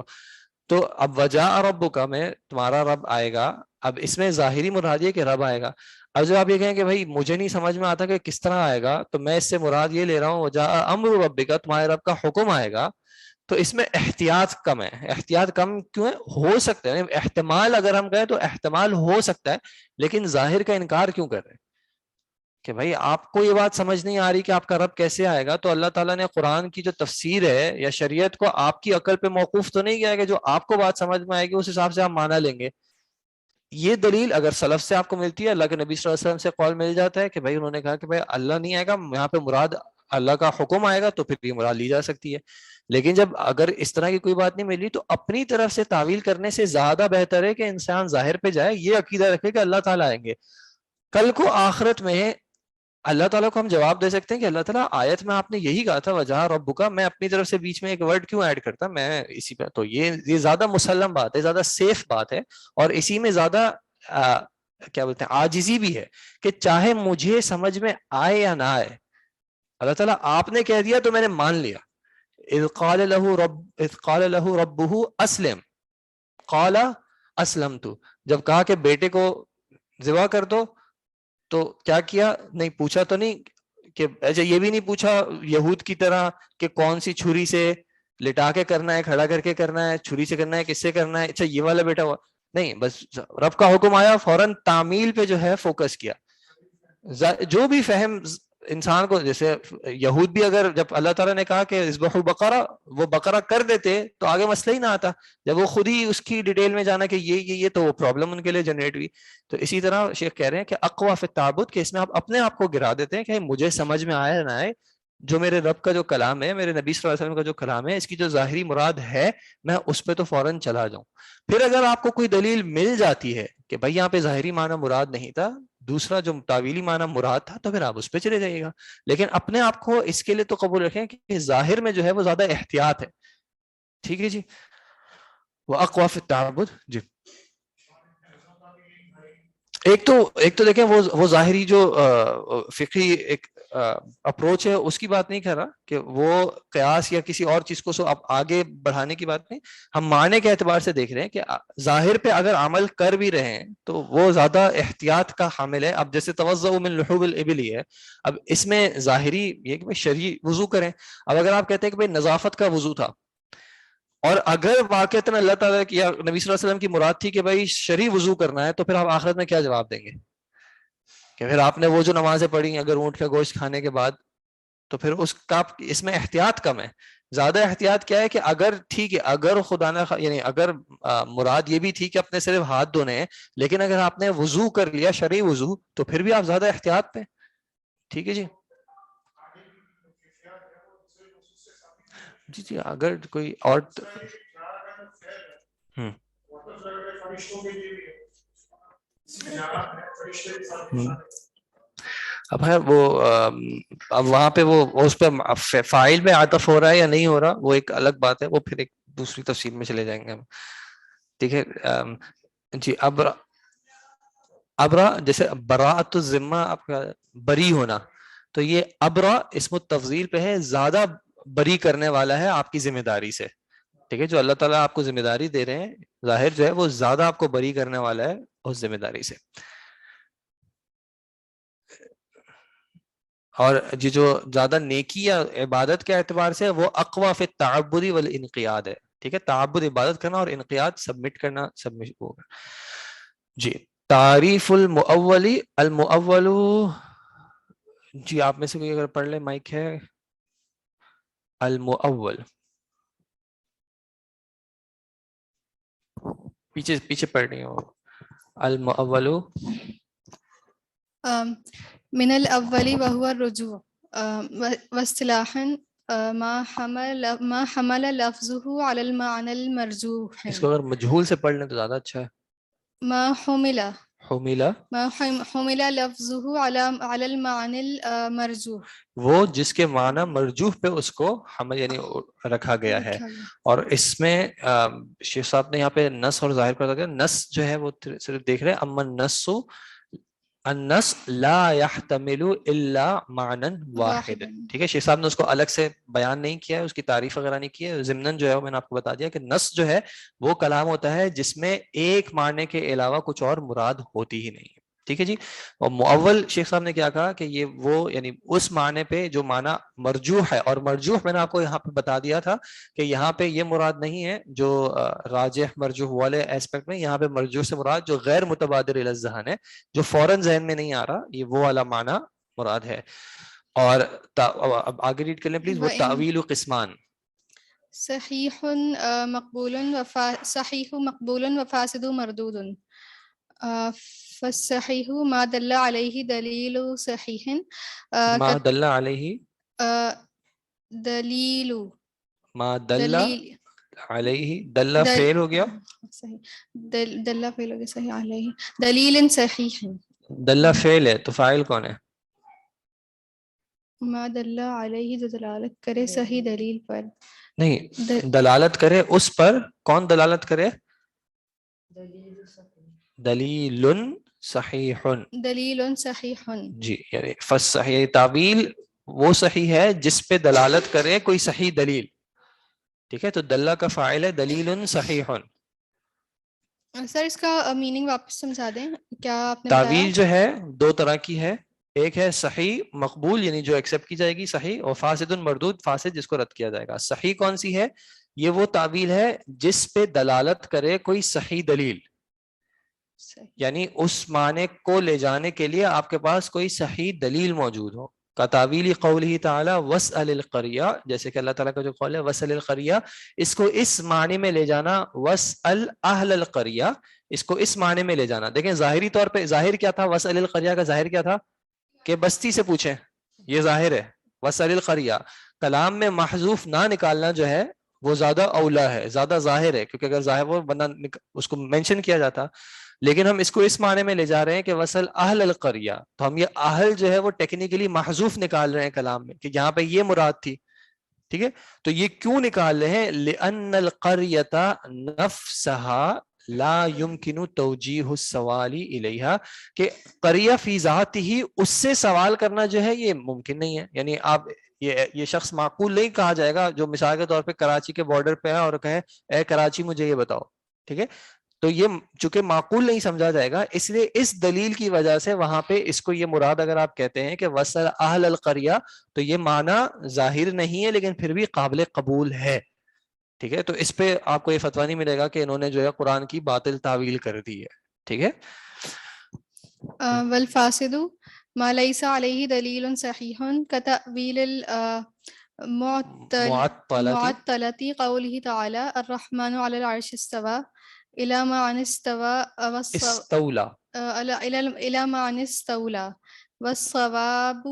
تو اب وجا ربک میں تمہارا رب آئے گا، اب اس میں ظاہری مراد یہ کہ رب آئے گا. اب جب آپ یہ کہیں کہ بھائی مجھے نہیں سمجھ میں آتا کہ کس طرح آئے گا، تو میں اس سے مراد یہ لے رہا ہوں وجا امر ربک، تمہارے رب کا حکم آئے گا. تو اس میں احتیاط کم ہے. احتیاط کم کیوں ہے؟ ہو سکتا ہے احتمال، اگر ہم کہیں تو احتمال ہو سکتا ہے، لیکن ظاہر کا انکار کیوں کر رہے ہیں کہ بھائی آپ کو یہ بات سمجھ نہیں آ رہی کہ آپ کا رب کیسے آئے گا؟ تو اللہ تعالیٰ نے قرآن کی جو تفسیر ہے یا شریعت کو آپ کی عقل پہ موقوف تو نہیں کیا کہ جو آپ کو بات سمجھ میں آئے گی اس حساب سے آپ مانا لیں گے. یہ دلیل اگر سلف سے آپ کو ملتی ہے، اللہ کے نبی صلی اللہ علیہ وسلم سے قول مل جاتا ہے کہ بھائی انہوں نے کہا کہ بھائی اللہ نہیں آئے گا، یہاں پہ مراد اللہ کا حکم آئے گا، تو پھر یہ مراد لی جا سکتی ہے. لیکن جب اگر اس طرح کی کوئی بات نہیں ملی تو اپنی طرف سے تعویل کرنے سے زیادہ بہتر ہے کہ انسان ظاہر پہ جائے، یہ عقیدہ رکھے کہ اللہ تعالیٰ آئیں گے. کل کو آخرت میں اللہ تعالیٰ کو ہم جواب دے سکتے ہیں کہ اللہ تعالیٰ آیت میں آپ نے یہی کہا تھا وجہ ربک، میں اپنی طرف سے بیچ میں ایک ورڈ کیوں ایڈ کرتا؟ میں اسی پہ تو یہ زیادہ مسلم بات ہے، زیادہ سیف بات ہے، اور اسی میں زیادہ کیا بولتے ہیں عاجزی بھی ہے کہ چاہے مجھے سمجھ میں آئے یا نہ آئے، اللہ تعالیٰ آپ نے کہہ دیا تو میں نے مان لیا. اذ قال له ربه اسلم قال اسلمت، جب کہا کہ بیٹے کو ذبح کر دو تو کیا کیا؟ نہیں پوچھا تو نہیں کہ اچھا یہ بھی نہیں پوچھا یہود کی طرح کہ کون سی چھری سے لٹا کے کرنا ہے، کھڑا کر کے کرنا ہے، چھری سے کرنا ہے، کس سے کرنا ہے، اچھا یہ والا بیٹا ہوا نہیں، بس رب کا حکم آیا فوراً تعمیل پہ جو ہے فوکس کیا. جو بھی فہم انسان کو، جیسے یہود بھی اگر جب اللہ تعالیٰ نے کہا کہ اذبحوا بقرہ، وہ بقرہ کر دیتے تو آگے مسئلہ ہی نہ آتا. جب وہ خود ہی اس کی ڈیٹیل میں جانا کہ یہ تو وہ پرابلم ان کے لیے جنریٹ ہوئی. تو اسی طرح شیخ کہہ رہے ہیں کہ اقوی فی التعبد، کہ اس میں آپ اپنے آپ کو گرا دیتے ہیں کہ مجھے سمجھ میں آئے نہ آئے، جو میرے رب کا جو کلام ہے، میرے نبی صلی اللہ علیہ وسلم کا جو کلام ہے، اس کی جو ظاہری مراد ہے میں اس پہ تو فوراً چلا جاؤں. پھر اگر آپ کو کوئی دلیل مل جاتی ہے کہ بھائی یہاں پہ ظاہری معنی مراد نہیں تھا, دوسرا جو تعویلی معنی مراد تھا, تو پھر آپ اس پہ چلے جائیے گا. لیکن اپنے آپ کو اس کے لیے تو قبول رکھیں کہ ظاہر میں جو ہے وہ زیادہ احتیاط ہے. ٹھیک ہے جی. وہ اقوا فی التعبد. جی ایک تو دیکھیں وہ ظاہری جو فقہی ایک اپروچ ہے اس کی بات نہیں کر رہا کہ وہ قیاس یا کسی اور چیز کو آگے بڑھانے کی بات نہیں. ہم معنی کے اعتبار سے دیکھ رہے ہیں کہ ظاہر پہ اگر عمل کر بھی رہے ہیں تو وہ زیادہ احتیاط کا حامل ہے. اب جیسے توضؤ من لحوم الابل ہے, اب اس میں ظاہری یہ کہ شرعی وضو کریں. اب اگر آپ کہتے ہیں کہ بھائی نظافت کا وضو تھا, اور اگر واقعتاً اللہ تعالیٰ کی یا نبی صلی اللہ علیہ وسلم کی مراد تھی کہ بھائی شرعی وضو کرنا ہے, تو پھر آپ آخرت میں کیا جواب دیں گے؟ کہ پھر آپ نے وہ جو نمازیں پڑھی اگر اونٹ کا گوشت کھانے کے بعد, تو پھر اس میں احتیاط کم ہے. زیادہ احتیاط کیا ہے کہ اگر ٹھیک ہے, اگر خدا نہ یعنی اگر مراد یہ بھی تھی کہ اپنے صرف ہاتھ دھونے ہیں, لیکن اگر آپ نے وضو کر لیا شرعی وضو, تو پھر بھی آپ زیادہ احتیاط پہ. ٹھیک ہے جی. جی جی اگر کوئی اور اب ہے وہ اب وہاں پہ وہ اس پہ فاعل میں عطف ہو رہا ہے یا نہیں ہو رہا, وہ ایک الگ بات ہے, وہ پھر ایک دوسری تفصیل میں چلے جائیں گے ہم. ٹھیک ہے جی. ابرا جیسے براءۃ الذمہ آپ کا بری ہونا, تو یہ ابرا اسم التفضیل پہ ہے, زیادہ بری کرنے والا ہے آپ کی ذمہ داری سے. ٹھیک ہے, جو اللہ تعالیٰ آپ کو ذمہ داری دے رہے ہیں ظاہر جو ہے وہ زیادہ آپ کو بری کرنے والا ہے اس ذمہ داری سے. اور جی جو زیادہ نیکی یا عبادت کے اعتبار سے وہ اقوا فی التعبد والانقیاد ہے. ٹھیک ہے, تعبد عبادت کرنا اور انقیاد سبمٹ کرنا ہوگا. جی تعریف المؤولی المؤول. جی آپ میں سے کوئی اگر پڑھ لے, مائک ہے. المؤول پیچھے پڑھ رہی ہوں. المؤول من الاول وهو الرجوع واصطلاحا ما حمل لفظه على المعنى المرجوح. اس کو اگر مجہول سے پڑھ لیں تو زیادہ اچھا ہے. ما حمل لفظه على المعنى المرجوح, وہ جس کے معنی مرجوح پہ اس کو حمل یعنی رکھا گیا ہے. اور اس میں شیخ صاحب نے یہاں پہ نص اور ظاہر پر دیا. نص جو ہے وہ صرف دیکھ رہے ہیں, اما النص لا يحتمل الا معنى واحد. ٹھیک ہے, شیخ صاحب نے اس کو الگ سے بیان نہیں کیا ہے, اس کی تعریف وغیرہ نہیں کی ہے. ضمناً جو ہے میں نے آپ کو بتا دیا کہ نص جو ہے وہ کلام ہوتا ہے جس میں ایک معنی کے علاوہ کچھ اور مراد ہوتی ہی نہیں ہے. ٹھیک ہے جی. اور مؤول شیخ صاحب نے کیا کہا کہ یہ وہ یعنی اس معنی پہ جو معنی مرجوح ہے, اور مرجوح میں نے آپ کو یہاں پہ بتا دیا تھا کہ یہاں پہ یہ مراد نہیں ہے جو راجح مرجوح والے ایسپیکٹ میں. یہاں پہ مرجوح سے مراد جو غیر متبادر الی الذہن ہے, جو فوراً ذہن میں نہیں آ رہا, یہ وہ والا معنی مراد ہے. اور اب آگے ریڈ کر لیں پلیز. وہ تعویل قسمان صحیح مقبول وفاسد مردود. فالصحیح ما دل علیہ دلیل صحیح. ما دل علیہ دلیل ما دل علیہ. دل فعل ہو گیا, دل فعل ہو گیا, صحیح علیہ دلیل صحیح. دل فعل ہے تو فاعل کون ہے؟ ما دل علیہ جو دلالت کرے صحیح دلیل پر. نہیں, دلالت کرے اس پر. کون دلالت کرے؟ دلیل صحیح. دلیل صحیح. جی یعنی فصحیح تعویل وہ صحیح ہے جس پہ دلالت کرے کوئی صحیح دلیل. ٹھیک ہے, تو دلہ کا فاعل ہے دلیل صحیح. سر اس کا میننگ واپس سمجھا دیں, کیا آپ نے بتایا؟ تعویل جو ہے دو طرح کی ہے. ایک ہے صحیح مقبول یعنی جو ایکسیپٹ کی جائے گی صحیح, اور فاسد مردود فاسد جس کو رد کیا جائے گا. صحیح کون سی ہے؟ یہ وہ تعویل ہے جس پہ دلالت کرے کوئی صحیح دلیل, یعنی اس معنی کو لے جانے کے لیے آپ کے پاس کوئی صحیح دلیل موجود ہو. کا تعویل قولہ تعالی واسأل القریہ, جیسے کہ اللہ تعالیٰ کا جو قول ہے واسأل القریہ, اس کو اس معنی میں لے جانا. واسأل اہل القریہ, اس کو اس معنی میں لے جانا. دیکھیں ظاہری طور پہ ظاہر کیا تھا؟ واسأل القریہ کا ظاہر کیا تھا کہ بستی سے پوچھیں, یہ ظاہر ہے. واسأل القریہ کلام میں محذوف نہ نکالنا جو ہے وہ زیادہ اولا ہے, زیادہ ظاہر ہے, کیونکہ اگر ظاہر وہ بندہ اس کو مینشن کیا جاتا لیکن ہم اس کو اس معنی میں لے جا رہے ہیں کہ وصل اہل القریہ، تو ہم یہ اہل جو ہے وہ ٹیکنیکلی محذوف نکال رہے ہیں کلام میں کہ یہاں پہ یہ مراد تھی. ٹھیک ہے، تو یہ کیوں نکال رہے ہیں؟ لأن القریۃ نفسها لا يمكن توجیہ السوال الیہا، کہ قریہ فی ذات ہی اس سے سوال کرنا جو ہے یہ ممکن نہیں ہے. یعنی آپ یہ شخص معقول نہیں کہا جائے گا جو مثال کے طور پہ کراچی کے بارڈر پہ ہے اور کہے اے کراچی مجھے یہ بتاؤ. ٹھیک ہے، تو یہ چونکہ معقول نہیں سمجھا جائے گا، اس لیے اس دلیل کی وجہ سے وہاں پہ اس کو یہ مراد اگر آپ کہتے ہیں کہ وصل اہل القریہ، تو یہ معنی ظاہر نہیں ہے لیکن پھر بھی قابل قبول ہے. ٹھیک ہے، تو اس پہ آپ کو یہ فتویٰ نہیں ملے گا کہ انہوں نے جو ہے قرآن کی باطل تعویل کر دی ہے. ٹھیک ہے، والفاسد ما ليس عليه دليل صحيح كتأويل المعطلة قوله تعالى الرحمن على العرش استوى إلى معنى استوى استولى إلى معنى استولى، والصواب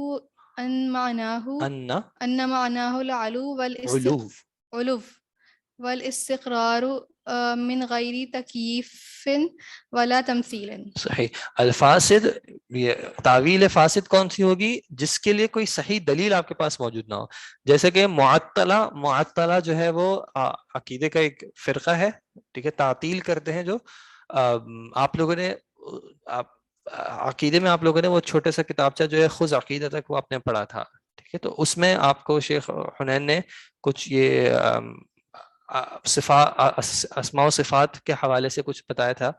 أن معناه العلو علو والاستقرار من غیر تکییف ولا تمثیل. صحیح. الفاسد، یہ تعویل فاسد کون سی ہوگی؟ جس کے لیے کوئی صحیح دلیل آپ کے پاس موجود نہ ہو. جیسے کہ معطلہ جو ہے وہ عقیدے کا ایک فرقہ ہے. ٹھیک ہے، تعطیل کرتے ہیں جو آپ لوگوں نے عقیدے میں، آپ لوگوں نے وہ چھوٹے سا کتابچہ جو ہے خذ عقیدتک وہ آپ نے پڑھا تھا. ٹھیک ہے، تو اس میں آپ کو شیخ حنین نے کچھ یہ اسماء و صفات کے حوالے سے کچھ بتایا تھا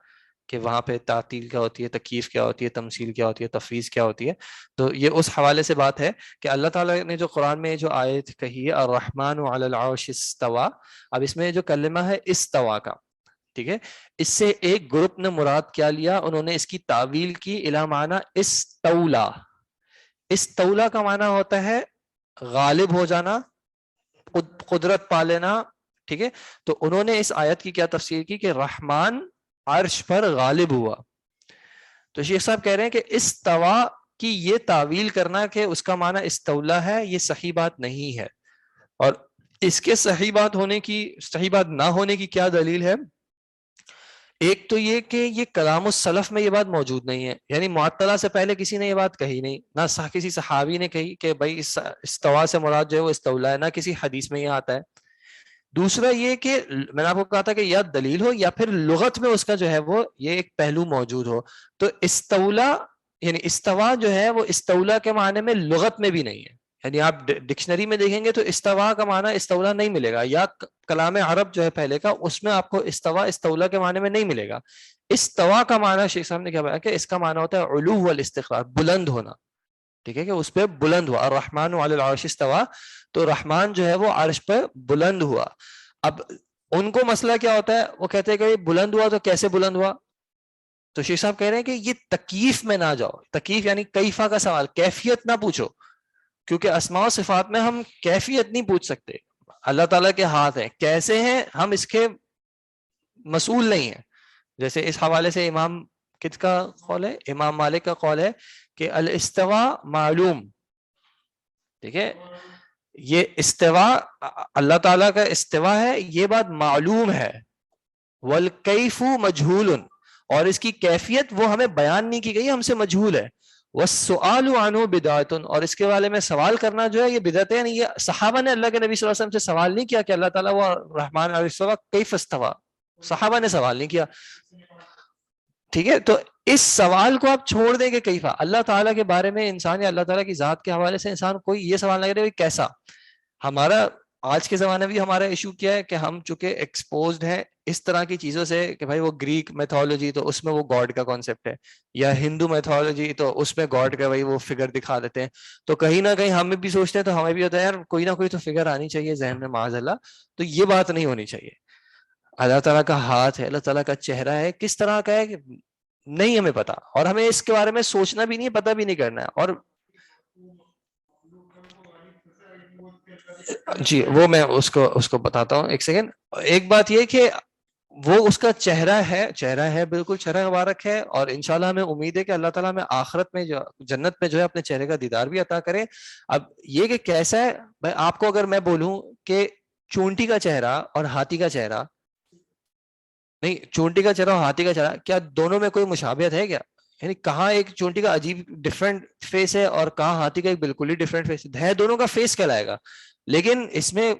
کہ وہاں پہ تعطیل کیا ہوتی ہے، تکییف کیا ہوتی ہے، تمثیل کیا ہوتی ہے، تفویض کیا ہوتی ہے. تو یہ اس حوالے سے بات ہے کہ اللہ تعالیٰ نے جو قرآن میں جو آیت کہی ہے الرحمن علی العرش استوى، اب اس میں جو کلمہ ہے استوا کا، ٹھیک ہے، اس سے ایک گروپ نے مراد کیا لیا، انہوں نے اس کی تعویل کی الی معنی استولا. استولا کا معنی ہوتا ہے غالب ہو جانا، قدرت پا لینا. ٹھیک ہے، تو انہوں نے اس آیت کی کیا تفسیر کی کہ رحمان عرش پر غالب ہوا. تو شیخ صاحب کہہ رہے ہیں کہ استوا کی یہ تعویل کرنا کہ اس کا معنی استولا ہے، یہ صحیح بات نہیں ہے. اور اس کے صحیح بات نہ ہونے کی کیا دلیل ہے؟ ایک تو یہ کہ یہ کلام السلف میں یہ بات موجود نہیں ہے، یعنی معطلہ سے پہلے کسی نے یہ بات کہی نہیں، نہ کسی صحابی نے کہی کہ بھائی استوا سے مراد جو ہے وہ استولا ہے، نہ کسی حدیث میں یہ آتا ہے. دوسرا یہ کہ میں نے آپ کو کہا تھا کہ یا دلیل ہو یا پھر لغت میں اس کا جو ہے وہ یہ ایک پہلو موجود ہو. تو استولا یعنی استوا جو ہے وہ استولا کے معنی میں لغت میں بھی نہیں ہے. یعنی آپ ڈکشنری میں دیکھیں گے تو استوا کا معنی استولا نہیں ملے گا، یا کلام عرب جو ہے پہلے کا اس میں آپ کو استولا کے معنی میں نہیں ملے گا. استوا کا معنی شیخ صاحب نے کیا بتایا کہ اس کا معنی ہوتا ہے علو والاستقرار، بلند ہونا. ٹھیک ہے، کہ اس پہ بلند ہوا. الرحمن علی العرش استوى، تو رحمان جو ہے وہ عرش پہ بلند ہوا. اب ان کو مسئلہ کیا ہوتا ہے، وہ کہتے ہیں کہ بلند ہوا تو کیسے بلند ہوا؟ تو شیخ صاحب کہہ رہے ہیں کہ یہ تکییف میں نہ جاؤ. تکییف یعنی کیفا کا سوال، کیفیت نہ پوچھو، کیونکہ اسماء و صفات میں ہم کیفیت نہیں پوچھ سکتے. اللہ تعالیٰ کے ہاتھ ہیں، کیسے ہیں ہم اس کے مسئول نہیں ہیں. جیسے اس حوالے سے امام کس کا قول ہے؟ امام مالک کا قول ہے کہ الاستوا معلوم. ٹھیک ہے، یہ استوا اللہ تعالیٰ کا استوا ہے، یہ بات معلوم ہے. والکیف مجہول، اور اس کی کیفیت وہ ہمیں بیان نہیں کی گئی، ہم سے مجہول ہے. والسؤال عنہ بدعت، اور اس کے بارے میں سوال کرنا جو ہے یہ بدعت ہے. نہیں، یہ صحابہ نے اللہ کے نبی صلی اللہ علیہ وسلم سے سوال نہیں کیا کہ اللہ تعالیٰ وہ رحمان علی العرش کیف استوا، صحابہ نے سوال نہیں کیا. ٹھیک ہے، تو اس سوال کو آپ چھوڑ دیں گے کیفا. اللہ تعالیٰ کے بارے میں انسان یا اللہ تعالیٰ کی ذات کے حوالے سے انسان کوئی یہ سوال نہ کرے کیسا. ہمارا آج کے زمانے میں ہمارا ایشو کیا ہے کہ ہم چونکہ ایکسپوزڈ ہیں اس طرح کی چیزوں سے کہ بھائی وہ گریک میتھولوجی تو اس میں وہ گاڈ کا کانسیپٹ ہے، یا ہندو میتھولوجی تو اس میں گاڈ کا بھائی وہ فگر دکھا دیتے ہیں. تو کہیں نہ کہیں ہم بھی سوچتے ہیں تو ہمیں بھی ہوتا ہے یار کوئی نہ کوئی تو فگر آنی چاہیے ذہن میں معاذ اللہ. تو یہ بات نہیں ہونی چاہیے. اللہ تعالیٰ کا ہاتھ ہے، اللہ تعالیٰ کا چہرہ ہے، کس طرح کا ہے نہیں ہمیں پتا، اور ہمیں اس کے بارے میں سوچنا بھی نہیں، پتہ بھی نہیں کرنا ہے. اور جی وہ میں اس کو بتاتا ہوں، ایک سیکنڈ. ایک بات یہ کہ وہ اس کا چہرہ ہے بالکل چہرہ مبارک ہے، اور انشاءاللہ ہمیں امید ہے کہ اللہ تعالیٰ ہمیں آخرت میں جو جنت میں جو ہے اپنے چہرے کا دیدار بھی عطا کرے. اب یہ کہ کیسا ہے، میں آپ کو اگر میں بولوں کہ چونٹی کا چہرہ اور ہاتھی کا چہرہ نہیں چونٹی کا چرا اور ہاتھی کا چرا کیا دونوں میں کوئی مشابہت ہے کیا؟ یعنی کہاں ایک چونٹی کا عجیب ڈفرینٹ فیس ہے اور کہاں ہاتھی کا ایک بالکل ہی ڈفرینٹ فیس ہے، دونوں کا فیس کہلائے گا، لیکن اس میں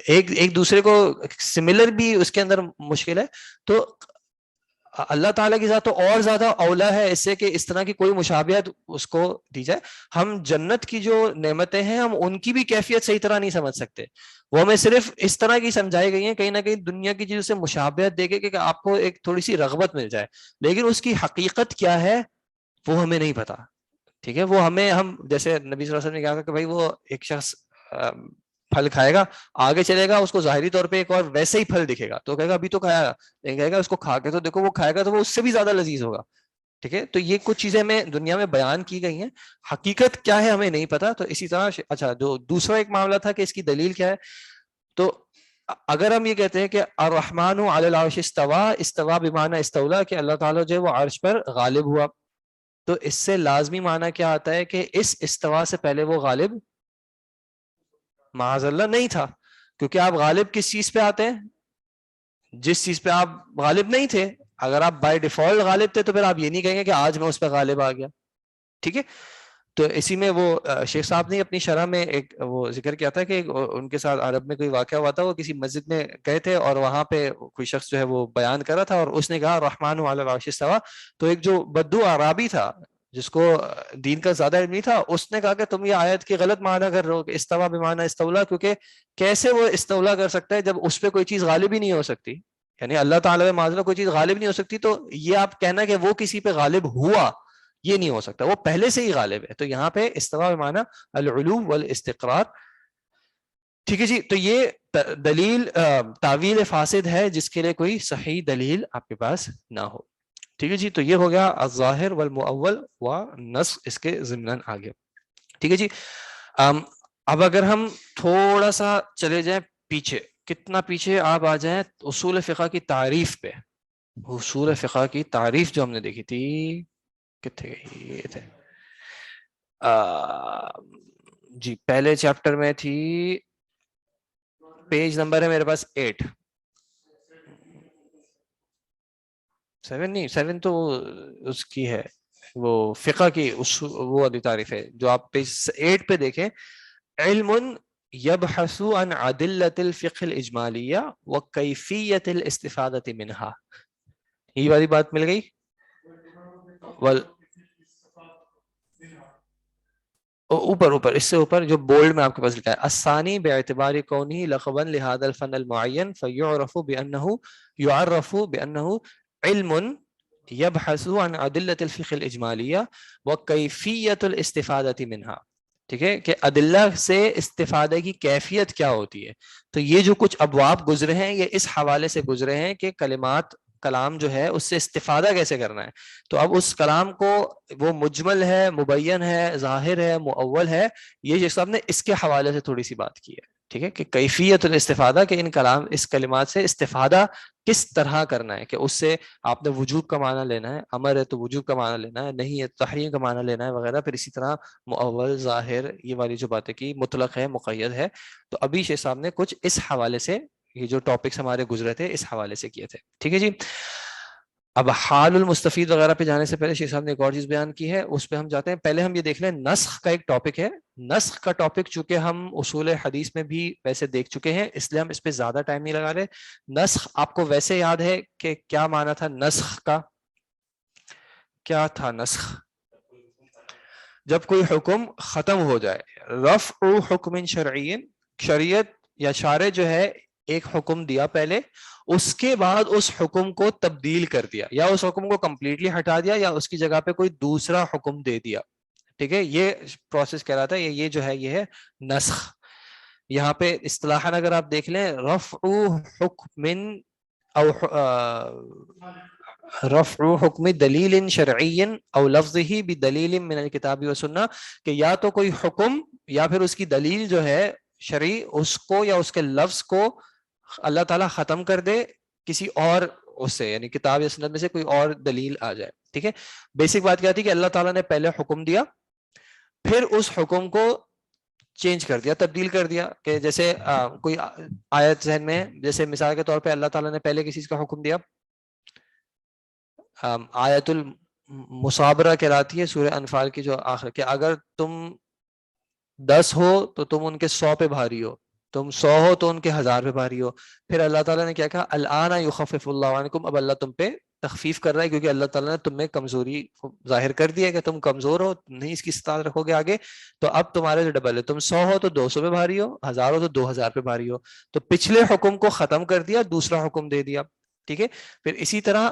ایک دوسرے کو سملر بھی اس کے اندر مشکل ہے. تو اللہ تعالیٰ کی ذات تو اور زیادہ اولا ہے اس سے کہ اس طرح کی کوئی مشابہت اس کو دی جائے. ہم جنت کی جو نعمتیں ہیں ہم ان کی بھی کیفیت صحیح طرح نہیں سمجھ سکتے، وہ ہمیں صرف اس طرح کی سمجھائی گئی ہیں کہیں نہ کہیں دنیا کی چیزوں سے مشابہت دے کے کہ آپ کو ایک تھوڑی سی رغبت مل جائے، لیکن اس کی حقیقت کیا ہے وہ ہمیں نہیں پتا. ٹھیک ہے، وہ ہم جیسے نبی صلی اللہ علیہ وسلم نے کہا کہ بھائی وہ ایک شخص پھل کھائے گا، آگے چلے گا، اس کو ظاہری طور پہ ایک اور ویسے ہی پھل دکھے گا تو کہے گا ابھی تو کھایا، لیکن کہے گا اس کو کھا کے تو دیکھو وہ کھائے گا تو وہ اس سے بھی زیادہ لذیذ ہوگا. ٹھیک ہے، تو یہ کچھ چیزیں ہمیں دنیا میں بیان کی گئی ہیں، حقیقت کیا ہے ہمیں نہیں پتا. تو اسی طرح اچھا جو دوسرا ایک معاملہ تھا کہ اس کی دلیل کیا ہے، تو اگر ہم یہ کہتے ہیں کہ الرحمن علی العرش استوى، استوى بمعنی استولا، کہ اللہ تعالیٰ جو ہے وہ عرش پر غالب ہوا، تو اس سے لازمی معنی کیا آتا ہے کہ اس استوا سے پہلے وہ غالب معاذ اللہ نہیں تھا، کیونکہ آپ غالب کس چیز پہ آتے ہیں؟ جس چیز پہ آپ غالب نہیں تھے. اگر آپ بائی ڈیفالٹ غالب تھے تو پھر آپ یہ نہیں کہیں گے کہ آج میں اس پہ غالب آ گیا. ٹھیک ہے، تو اسی میں وہ شیخ صاحب نے اپنی شرح میں ایک وہ ذکر کیا تھا کہ ان کے ساتھ عرب میں کوئی واقعہ ہوا تھا، وہ کسی مسجد میں گئے تھے اور وہاں پہ کوئی شخص جو ہے وہ بیان کر رہا تھا اور اس نے کہا رحمان علی العرش استوى، تو ایک جو بدو عرابی تھا جس کو دین کا زیادہ علم نہیں تھا، اس نے کہا کہ تم یہ آیت کی غلط معنی کر رہے ہو کہ استوا بمعنی استولا، کیونکہ کیسے وہ استولا کر سکتا ہے جب اس پہ کوئی چیز غالب ہی نہیں ہو سکتی، یعنی اللہ تعالیٰ معاذ اللہ کوئی چیز غالب نہیں ہو سکتی، تو یہ آپ کہنا کہ وہ کسی پہ غالب ہوا یہ نہیں ہو سکتا، وہ پہلے سے ہی غالب ہے. تو یہاں پہ استوا بمعنی العلو والاستقرار. ٹھیک ہے جی، تو یہ دلیل تعویل فاسد ہے جس کے لیے کوئی صحیح دلیل آپ کے پاس نہ ہو. ٹھیک ہے جی، تو یہ ہو گیا الظاہر والمؤول ونص اس کے ضمن آگے. ٹھیک ہے جی، اب اگر ہم تھوڑا سا چلے جائیں پیچھے، کتنا پیچھے آپ آ جائیں اصول فقہ کی تعریف پہ. اصول فقہ کی تعریف جو ہم نے دیکھی تھی کتنے گئی، یہ تھے جی پہلے چیپٹر میں تھی، پیج نمبر ہے میرے پاس 8، 7 نہیں، 7 تو اس کی ہے وہ فقہ کی وہ والی تعریف ہے جو آپ پیج 8 پہ دیکھیں. علم يبحث عن عدلة الفقه الإجمالية وكيفية الاستفادة منها. یہ والی بات مل گئی. اوپر اس سے اوپر جو بولڈ میں آپ کے پاس لکھا ہے الثانی باعتبار کونہ لقبا لهذا الفن المعین فيعرف بأنه علم يبحث عن عدلة الفقه الإجمالية وكيفية الاستفادة منها. ٹھیک ہے، کہ ادلہ سے استفادے کی کیفیت کیا ہوتی ہے. تو یہ جو کچھ ابواب گزرے ہیں یہ اس حوالے سے گزرے ہیں کہ کلام جو ہے اس سے استفادہ کیسے کرنا ہے. تو اب اس کلام کو وہ مجمل ہے، مبین ہے، ظاہر ہے، مؤول ہے، یہ شیخ صاحب نے اس کے حوالے سے تھوڑی سی بات کی ہے. ٹھیک ہے، کہ کیفیت الاستفادہ، کہ اس کلمات سے استفادہ کس طرح کرنا ہے، کہ اس سے آپ نے وجوب کا معنی لینا ہے، امر ہے تو وجوب کا معنی لینا ہے، نہیں ہے تحریم کا معنی لینا ہے وغیرہ. پھر اسی طرح مؤول، ظاہر، یہ والی جو باتیں کی، مطلق ہے، مقید ہے. تو ابھی شیخ صاحب نے کچھ اس حوالے سے یہ جو ٹاپکس ہمارے گزرے تھے اس حوالے سے کیے تھے. ٹھیک ہے جی، اب حال المستفید وغیرہ پہ جانے سے پہلے شیخ صاحب نے ایک اور چیز بیان کی ہے، اس پہ ہم جاتے ہیں. پہلے ہم یہ دیکھ لیں نسخ کا ایک ٹاپک ہے. نسخ کا ٹاپک چونکہ ہم اصول حدیث میں بھی ویسے دیکھ چکے ہیں اس لیے ہم اس پہ زیادہ ٹائم نہیں لگا رہے. نسخ آپ کو ویسے یاد ہے کہ کیا معنی تھا نسخ کا؟ کیا تھا نسخ؟ جب کوئی حکم ختم ہو جائے. رفع حکم شرعی، شریعت یا شارع جو ہے ایک حکم دیا پہلے، اس کے بعد اس حکم کو تبدیل کر دیا، یا اس حکم کو کمپلیٹلی ہٹا دیا، یا اس کی جگہ پہ کوئی دوسرا حکم دے دیا. ٹھیک ہے، یہ پروسیس کہہ رہا تھا، یہ جو ہے یہ ہے نسخ. یہاں پہ اصطلاحاً اگر آپ دیکھ لیں رفع حکم او رفع حکم دلیل شرعی او لفظه بدلیل من الکتاب والسنہ، کہ یا تو کوئی حکم یا پھر اس کی دلیل جو ہے شرعی اس کو یا اس کے لفظ کو اللہ تعالیٰ ختم کر دے کسی اور اس سے، یعنی کتاب یا سنت میں سے کوئی اور دلیل آ جائے. ٹھیک ہے، بیسک بات کیا تھی کہ اللہ تعالیٰ نے پہلے حکم دیا، پھر اس حکم کو چینج کر دیا, تبدیل کر دیا. کہ جیسے کوئی آیت ذہن میں, جیسے مثال کے طور پہ اللہ تعالیٰ نے پہلے کسی چیز کا حکم دیا, آیت المصابرہ کہلاتی ہے سورہ انفال کی جو آخر, کہ اگر تم 10 ہو تو تم ان کے 100 پہ بھاری ہو, تم 100 ہو تو ان کے 1000 پہ بھاری ہو. پھر اللہ تعالیٰ نے کیا کہا, الآن یخفف اللہ عنکم, اب اللہ تم پہ تخفیف کر رہا ہے, کیونکہ اللہ تعالیٰ نے تم میں کمزوری ظاہر کر دی ہے کہ تم کمزور ہو, نہیں اس کی استطاعت رکھو گے آگے, تو اب تمہارے جو ڈبل ہے, تم 100 ہو تو 200 پہ بھاری ہو, 1000 ہو تو 2000 پہ بھاری ہو. تو پچھلے حکم کو ختم کر دیا, دوسرا حکم دے دیا. ٹھیک ہے. پھر اسی طرح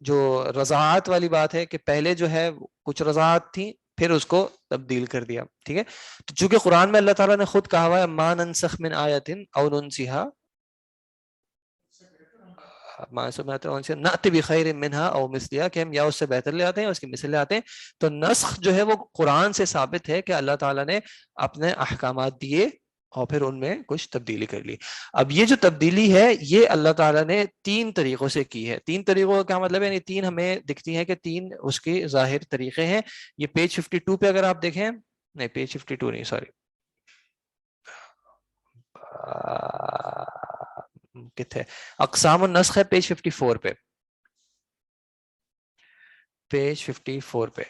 جو رضاعت والی بات ہے کہ پہلے جو ہے کچھ رضاعت تھی, پھر اس کو تبدیل کر دیا. ٹھیک ہے. تو چونکہ قرآن میں اللہ تعالیٰ نے خود کہا ہوا ہے, ما ننسخ من آیت او ننسیہا نأتی بخیر منہا او مثلیہا, کہ ہم یا اس سے بہتر لے آتے ہیں, اس کی مثل لے آتے ہیں. تو نسخ جو ہے وہ قرآن سے ثابت ہے کہ اللہ تعالیٰ نے اپنے احکامات دیے اور پھر ان میں کچھ تبدیلی کر لی. اب یہ جو تبدیلی ہے یہ اللہ تعالیٰ نے 3 طریقوں سے کی ہے. 3 طریقوں کا کیا مطلب ہے, یعنی 3 ہمیں دکھتی ہیں کہ 3 اس کے ظاہر طریقے ہیں. یہ پیج 52 پہ اگر آپ دیکھیں, نہیں پیج 52 نہیں, سوری, کتنے اقسام النسخ ہے, پیج 54 پہ, پیج 54 پہ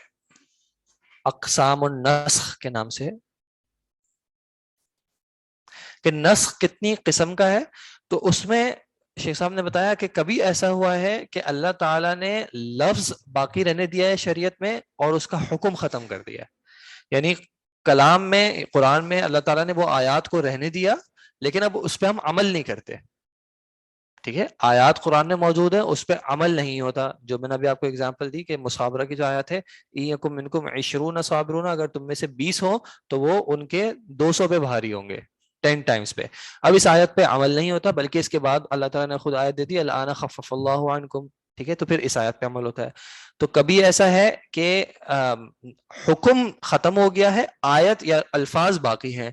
اقسام النسخ کے نام سے, کہ نسخ کتنی قسم کا ہے. تو اس میں شیخ صاحب نے بتایا کہ کبھی ایسا ہوا ہے کہ اللہ تعالیٰ نے لفظ باقی رہنے دیا ہے شریعت میں اور اس کا حکم ختم کر دیا ہے. یعنی کلام میں, قرآن میں اللہ تعالیٰ نے وہ آیات کو رہنے دیا, لیکن اب اس پہ ہم عمل نہیں کرتے. ٹھیک ہے. آیات قرآن میں موجود ہے, اس پہ عمل نہیں ہوتا. جو میں نے ابھی آپ کو اگزامپل دی کہ مصابرہ کی جو آیت ہے, اِن منکم 20 صابرون, اگر تم میں سے 20 ہوں تو وہ ان کے 200 پہ بھاری ہوں گے, 10 ٹائمز پہ. اب اس آیت پہ عمل نہیں ہوتا, بلکہ اس کے بعد اللہ تعالیٰ نے خود آیت دیتی الآن خفف اللہ عنکم. ٹھیک ہے. تو پھر اس آیت پہ عمل ہوتا ہے. تو کبھی ایسا ہے کہ حکم ختم ہو گیا ہے, آیت یا الفاظ باقی ہیں,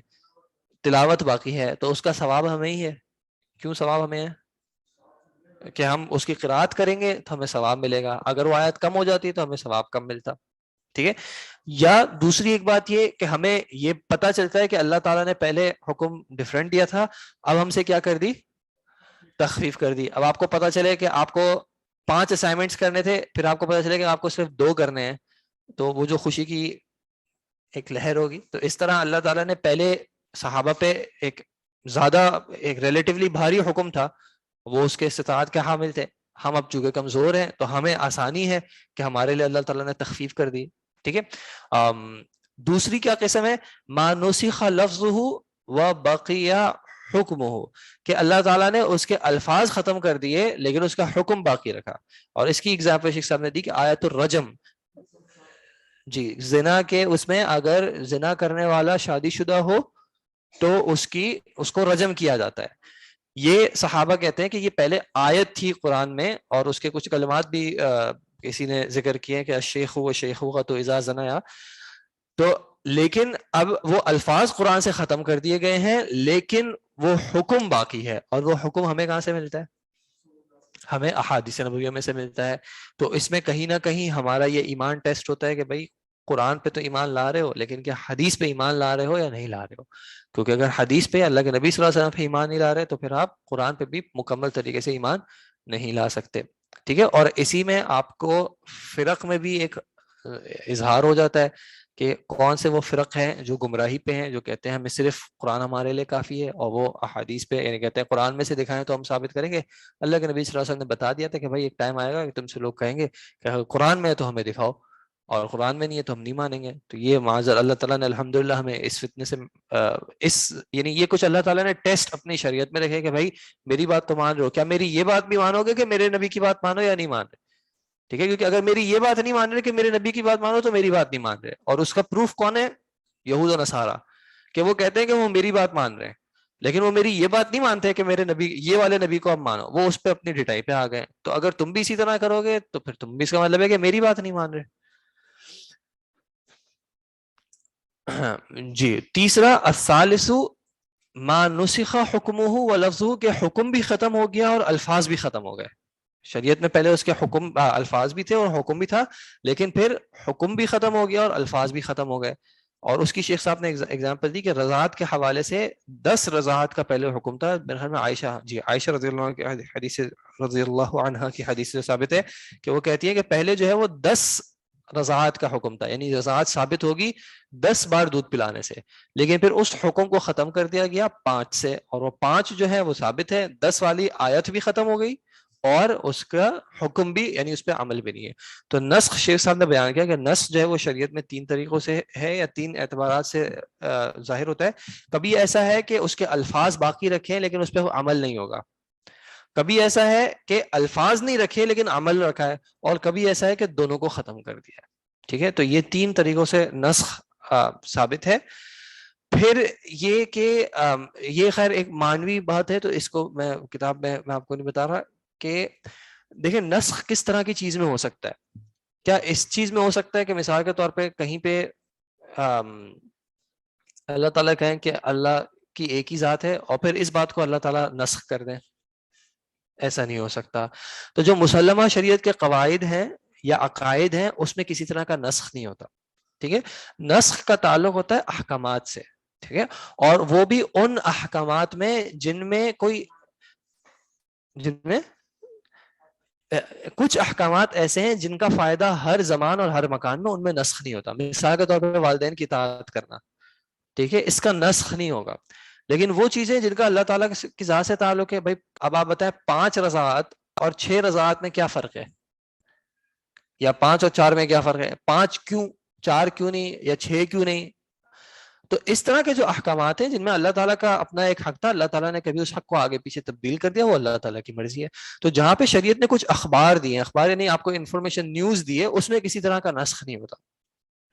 تلاوت باقی ہے, تو اس کا ثواب ہمیں ہی ہے. کیوں ثواب ہمیں ہے؟ کہ ہم اس کی قرات کریں گے تو ہمیں ثواب ملے گا, اگر وہ آیت کم ہو جاتی تو ہمیں ثواب کم ملتا. ٹھیک ہے. یا دوسری ایک بات یہ کہ ہمیں یہ پتا چلتا ہے کہ اللہ تعالیٰ نے پہلے حکم ڈیفرنٹ دیا تھا, اب ہم سے کیا کر دی, تخفیف کر دی. اب آپ کو پتا چلے کہ آپ کو 5 اسائنمنٹس کرنے تھے, پھر آپ کو پتا چلے کہ آپ کو صرف 2 کرنے ہیں, تو وہ جو خوشی کی ایک لہر ہوگی. تو اس طرح اللہ تعالیٰ نے پہلے صحابہ پہ ایک زیادہ, ایک ریلیٹیولی بھاری حکم تھا, وہ اس کے استطاعت کے حامل تھے. ہم اب چونکہ کمزور ہیں تو ہمیں آسانی ہے کہ ہمارے لیے اللہ تعالیٰ نے تخفیف کر دی. ٹھیک ہے. دوسری کیا قسم ہے, ما نسخ لفظہ و بقی حکمہ, کہ اللہ تعالیٰ نے اس کے الفاظ ختم کر دیے لیکن اس کا حکم باقی رکھا. اور اس کی ایگزامپل شیخ صاحب نے دی کہ آیت الرجم, جی, زنا کے اس میں اگر زنا کرنے والا شادی شدہ ہو تو اس کو رجم کیا جاتا ہے. یہ صحابہ کہتے ہیں کہ یہ پہلے آیت تھی قرآن میں, اور اس کے کچھ کلمات بھی کسی نے ذکر کیے کہ الشیخ و شیخوغۃ اذا زنیا, تو لیکن اب وہ الفاظ قرآن سے ختم کر دیے گئے ہیں لیکن وہ حکم باقی ہے. اور وہ حکم ہمیں کہاں سے ملتا ہے, ہمیں احادیث نبویہ میں سے ملتا ہے. تو اس میں کہیں نہ کہیں ہمارا یہ ایمان ٹیسٹ ہوتا ہے کہ بھائی قرآن پہ تو ایمان لا رہے ہو, لیکن کیا حدیث پہ ایمان لا رہے ہو یا نہیں لا رہے ہو. کیونکہ اگر حدیث پہ, اللہ کے نبی صلی اللہ علیہ وسلم پہ ایمان نہیں لا رہے تو پھر آپ قرآن پہ بھی مکمل طریقے سے ایمان نہیں لا سکتے. ٹھیک ہے. اور اسی میں آپ کو فرق میں بھی ایک اظہار ہو جاتا ہے کہ کون سے وہ فرق ہیں جو گمراہی پہ ہیں, جو کہتے ہیں ہمیں صرف قرآن ہمارے لیے کافی ہے, اور وہ احادیث پہ, یعنی کہتے ہیں قرآن میں سے دکھائیں تو ہم ثابت کریں گے. اللہ کے نبی صلی اللہ علیہ وسلم نے بتا دیا تھا کہ بھائی ایک ٹائم آئے گا کہ تم سے لوگ کہیں گے کہ قرآن میں ہے تو ہمیں دکھاؤ, اور قرآن میں نہیں ہے تو ہم نہیں مانیں گے. تو یہ معذر اللہ تعالیٰ نے الحمدللہ ہمیں اس فتنے سے یعنی یہ کچھ اللہ تعالیٰ نے ٹیسٹ اپنی شریعت میں رکھے کہ بھائی میری بات تو مان رہے ہو, کیا میری یہ بات بھی مانو گے کہ میرے نبی کی بات مانو یا نہیں مان رہے. ٹھیک ہے. کیونکہ اگر میری یہ بات نہیں مان رہے کہ میرے نبی کی بات مانو تو میری بات نہیں مان رہے. اور اس کا پروف کون ہے, یہود و نصارہ, کہ وہ کہتے ہیں کہ وہ میری بات مان رہے ہیں لیکن وہ میری یہ بات نہیں مانتے کہ میرے نبی, یہ والے نبی کو اب مانو, وہ اس پہ اپنی ڈٹائی پہ آ گئے. تو اگر تم بھی اسی طرح کرو گے تو پھر تم بھی, اس کا مطلب ہے کہ میری بات نہیں مان رہے. جی. تیسرا الثالث ما نسخ حکمہ و لفظہ, کہ حکم بھی ختم ہو گیا اور الفاظ بھی ختم ہو گئے. شریعت میں پہلے اس کے حکم الفاظ بھی تھے اور حکم بھی تھا, لیکن پھر حکم بھی ختم ہو گیا اور الفاظ بھی ختم ہو گئے. اور اس کی شیخ صاحب نے ایگزامپل دی کہ رضاعت کے حوالے سے 10 رضاعت کا پہلے حکم تھا. میرے خیال میں عائشہ رضی اللہ عنہ کی حدیث رضی اللہ عنہا کی حدیث سے ثابت ہے کہ وہ کہتی ہے کہ پہلے جو ہے وہ 10 رضاعت کا حکم تھا, یعنی رضاعت ثابت ہوگی 10 بار دودھ پلانے سے, لیکن پھر اس حکم کو ختم کر دیا گیا 5 سے, اور وہ 5 جو ہے وہ ثابت ہے, 10 والی آیت بھی ختم ہو گئی اور اس کا حکم بھی, یعنی اس پہ عمل بھی نہیں ہے. تو نسخ شیخ صاحب نے بیان کیا کہ نسخ جو ہے وہ شریعت میں 3 طریقوں سے ہے یا 3 اعتبارات سے ظاہر ہوتا ہے. کبھی ایسا ہے کہ اس کے الفاظ باقی رکھیں لیکن اس پہ عمل نہیں ہوگا, کبھی ایسا ہے کہ الفاظ نہیں رکھے لیکن عمل رکھا ہے, اور کبھی ایسا ہے کہ دونوں کو ختم کر دیا ہے. ٹھیک ہے, تو یہ 3 طریقوں سے نسخ ثابت ہے. پھر یہ کہ یہ خیر ایک مانوی بات ہے, تو اس کو میں کتاب میں آپ کو نہیں بتا رہا کہ دیکھیں نسخ کس طرح کی چیز میں ہو سکتا ہے. کیا اس چیز میں ہو سکتا ہے کہ مثال کے طور پہ کہیں پہ اللہ تعالیٰ کہیں کہ اللہ کی ایک ہی ذات ہے اور پھر اس بات کو اللہ تعالیٰ نسخ کر دیں؟ ایسا نہیں ہو سکتا. تو جو مسلمہ شریعت کے قواعد ہیں یا عقائد ہیں اس میں کسی طرح کا نسخ نہیں ہوتا. ٹھیک ہے, نسخ کا تعلق ہوتا ہے احکامات سے. ٹھیک ہے, اور وہ بھی ان احکامات میں جن میں کچھ احکامات ایسے ہیں جن کا فائدہ ہر زمان اور ہر مکان میں ان میں نسخ نہیں ہوتا. مثال کے طور پہ والدین کی اطاعت کرنا, ٹھیک ہے, اس کا نسخ نہیں ہوگا. لیکن وہ چیزیں جن کا اللہ تعالیٰ کی ذات سے تعلق ہے, بھائی اب آپ بتائیں 5 رضاعت اور 6 رضاعت میں کیا فرق ہے, یا 5 اور 4 میں کیا فرق ہے, 5 کیوں, 4 کیوں نہیں, یا 6 کیوں نہیں. تو اس طرح کے جو احکامات ہیں جن میں اللہ تعالیٰ کا اپنا ایک حق تھا, اللہ تعالیٰ نے کبھی اس حق کو آگے پیچھے تبدیل کر دیا, وہ اللہ تعالیٰ کی مرضی ہے. تو جہاں پہ شریعت نے کچھ اخبار دیے, اخبار یعنی آپ کو انفارمیشن نیوز دی ہے, اس میں کسی طرح کا نسخ نہیں ہوتا.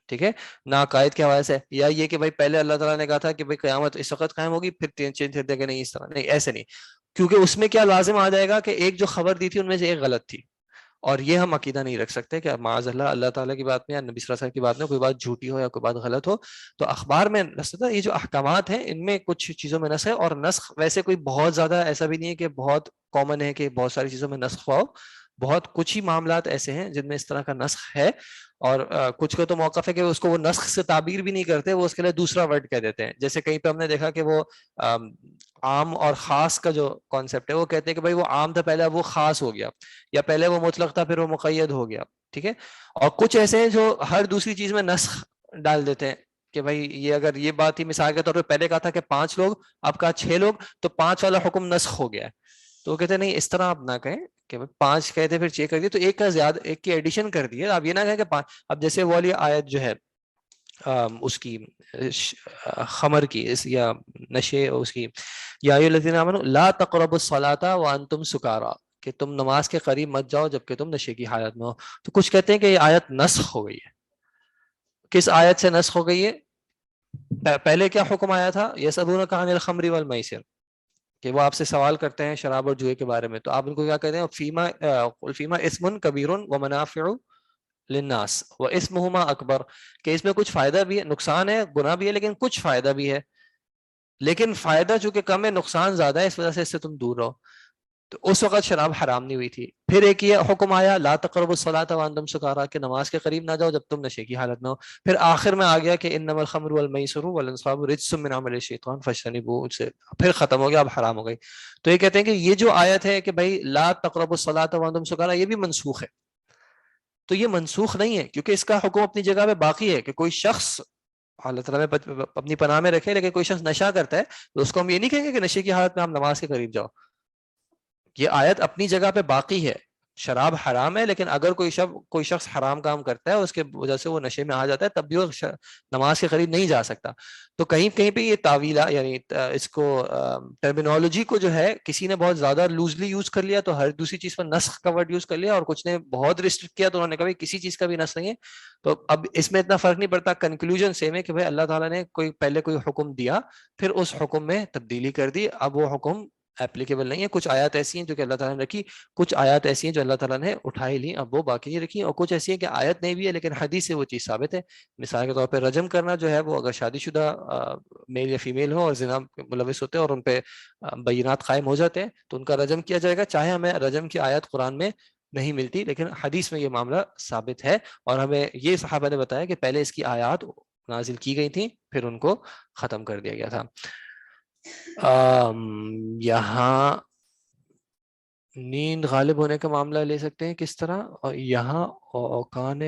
ٹھیک ہے, نہ عقائد کے حوالے سے, یا یہ کہ بھائی پہلے اللہ تعالیٰ نے کہا تھا کہ بھائی قیامت اس وقت قائم ہوگی پھر چینج کر دے گا, نہیں اس طرح نہیں, ایسے نہیں. کیونکہ اس میں کیا لازم آ جائے گا کہ ایک جو خبر دی تھی ان میں سے ایک غلط تھی, اور یہ ہم عقیدہ نہیں رکھ سکتے کہ معاذ اللہ تعالیٰ کی بات میں یا نبی صلی اللہ علیہ وسلم کی بات میں کوئی بات جھوٹی ہو یا کوئی بات غلط ہو. تو اخبار میں نسخ, یہ جو احکامات ہیں ان میں کچھ چیزوں میں نسخ ہے, اور نسخ ویسے کوئی بہت زیادہ ایسا بھی نہیں ہے کہ بہت کامن ہے کہ بہت ساری چیزوں میں نسخ ہو. بہت کچھ ہی معاملات ایسے ہیں جن میں اس طرح کا نسخ ہے, اور کچھ کو تو موقف ہے کہ اس کو وہ نسخ سے تعبیر بھی نہیں کرتے, وہ اس کے لیے دوسرا ورڈ کہہ دیتے ہیں. جیسے کہیں پہ ہم نے دیکھا کہ وہ عام اور خاص کا جو کانسیپٹ ہے وہ کہتے ہیں کہ بھائی وہ عام تھا پہلے وہ خاص ہو گیا, یا پہلے وہ مطلق تھا پھر وہ مقید ہو گیا. ٹھیک ہے, اور کچھ ایسے ہیں جو ہر دوسری چیز میں نسخ ڈال دیتے ہیں کہ بھائی یہ اگر یہ بات تھی مثال کے طور پہ پہلے کہا تھا کہ 5 لوگ, اب کہا 6 لوگ, تو 5 والا حکم نسخ ہو گیا ہے. تو وہ کہتے ہیں نہیں اس طرح آپ نہ کہیں کہ 5 کہتے پھر 6 کر دیے, تو ایک کا زیادہ ایک کی ایڈیشن کر دیے. آپ یہ نہ کہیں کہ 5. اب جیسے وہ والی آیت جو ہے اس کی خمر کی یا نشے اس کی, یا ایھا الذین آمنوا لا تقربوا الصلاۃ وانتم سکارا, کہ تم نماز کے قریب مت جاؤ جبکہ تم نشے کی حالت میں ہو. تو کچھ کہتے ہیں کہ یہ آیت نسخ ہو گئی ہے. کس آیت سے نسخ ہو گئی ہے؟ پہلے کیا حکم آیا تھا, یسألونک عن الخمر والمیسر, کہ وہ آپ سے سوال کرتے ہیں شراب اور جوئے کے بارے میں, تو آپ ان کو کیا کہتے ہیں, فیما اسم کبیر ومنافع للناس واسمہما اکبر, کہ اس میں کچھ فائدہ بھی ہے, نقصان ہے, گناہ بھی ہے, لیکن کچھ فائدہ بھی ہے, لیکن فائدہ چونکہ کم ہے نقصان زیادہ ہے, اس وجہ سے اس سے تم دور رہو. تو اس وقت شراب حرام نہیں ہوئی تھی. پھر ایک یہ حکم آیا لا تقربوا الصلاۃ وانتم سکارا, کہ نماز کے قریب نہ جاؤ جب تم نشے کی حالت میں ہو. پھر آخر میں آ گیا کہ انما الخمر والمیسر والانصاب رجس من عمل الشیطان فاجتنبوہ, سے پھر ختم ہو گیا, اب حرام ہو گئی. تو یہ کہتے ہیں کہ یہ جو آیت ہے کہ بھائی لا تقربوا الصلاۃ وانتم سکارا, یہ بھی منسوخ ہے. تو یہ منسوخ نہیں ہے, کیونکہ اس کا حکم اپنی جگہ پہ باقی ہے, کہ کوئی شخص اللہ تعالیٰ میں اپنی پناہ میں رکھے لیکن کوئی شخص نشہ کرتا ہے تو اس کو ہم یہ نہیں کہیں گے کہ نشے کی حالت میں آپ نماز کے قریب جاؤ. یہ آیت اپنی جگہ پہ باقی ہے. شراب حرام ہے, لیکن اگر کوئی شخص حرام کام کرتا ہے اس کے وجہ سے وہ نشے میں آ جاتا ہے, تب بھی وہ نماز کے قریب نہیں جا سکتا. تو کہیں پہ یہ تعویلہ یعنی اس کو ٹرمینالوجی کو جو ہے کسی نے بہت زیادہ لوزلی یوز کر لیا, تو ہر دوسری چیز پر نسخ کا ورڈ یوز کر لیا, اور کچھ نے بہت ریسٹرکٹ کیا تو انہوں نے کہا کسی چیز کا بھی نسخ نہیں ہے. تو اب اس میں اتنا فرق نہیں پڑتا, کنکلوژن سیم ہے کہ بھائی اللہ تعالیٰ نے پہلے کوئی حکم دیا, پھر اس حکم میں تبدیلی کر دی, اب وہ حکم ایپلیکیبل نہیں ہے. کچھ آیات ایسی ہیں جو کہ اللہ تعالیٰ نے رکھی, کچھ آیات ایسی ہیں جو اللہ تعالیٰ نے اٹھائی لی, اب وہ باقی نہیں رکھی, اور کچھ ایسی ہیں کہ آیت نہیں بھی ہے لیکن حدیث سے وہ چیز ثابت ہے. مثال کے طور پہ رجم کرنا جو ہے, وہ اگر شادی شدہ میل یا فیمیل ہو اور زنا ملوث ہوتے ہیں اور ان پہ بینات قائم ہو جاتے ہیں تو ان کا رجم کیا جائے گا, چاہے ہمیں رجم کی آیت قرآن میں نہیں ملتی, لیکن حدیث میں یہ معاملہ ثابت ہے. اور ہمیں یہ صحابہ نے بتایا کہ پہلے اس کی آیات نازل کی گئی تھیں پھر ان کو ختم کر دیا گیا تھا. یہاں نیند غالب ہونے کا معاملہ لے سکتے ہیں کس طرح, اور یہاں اوقان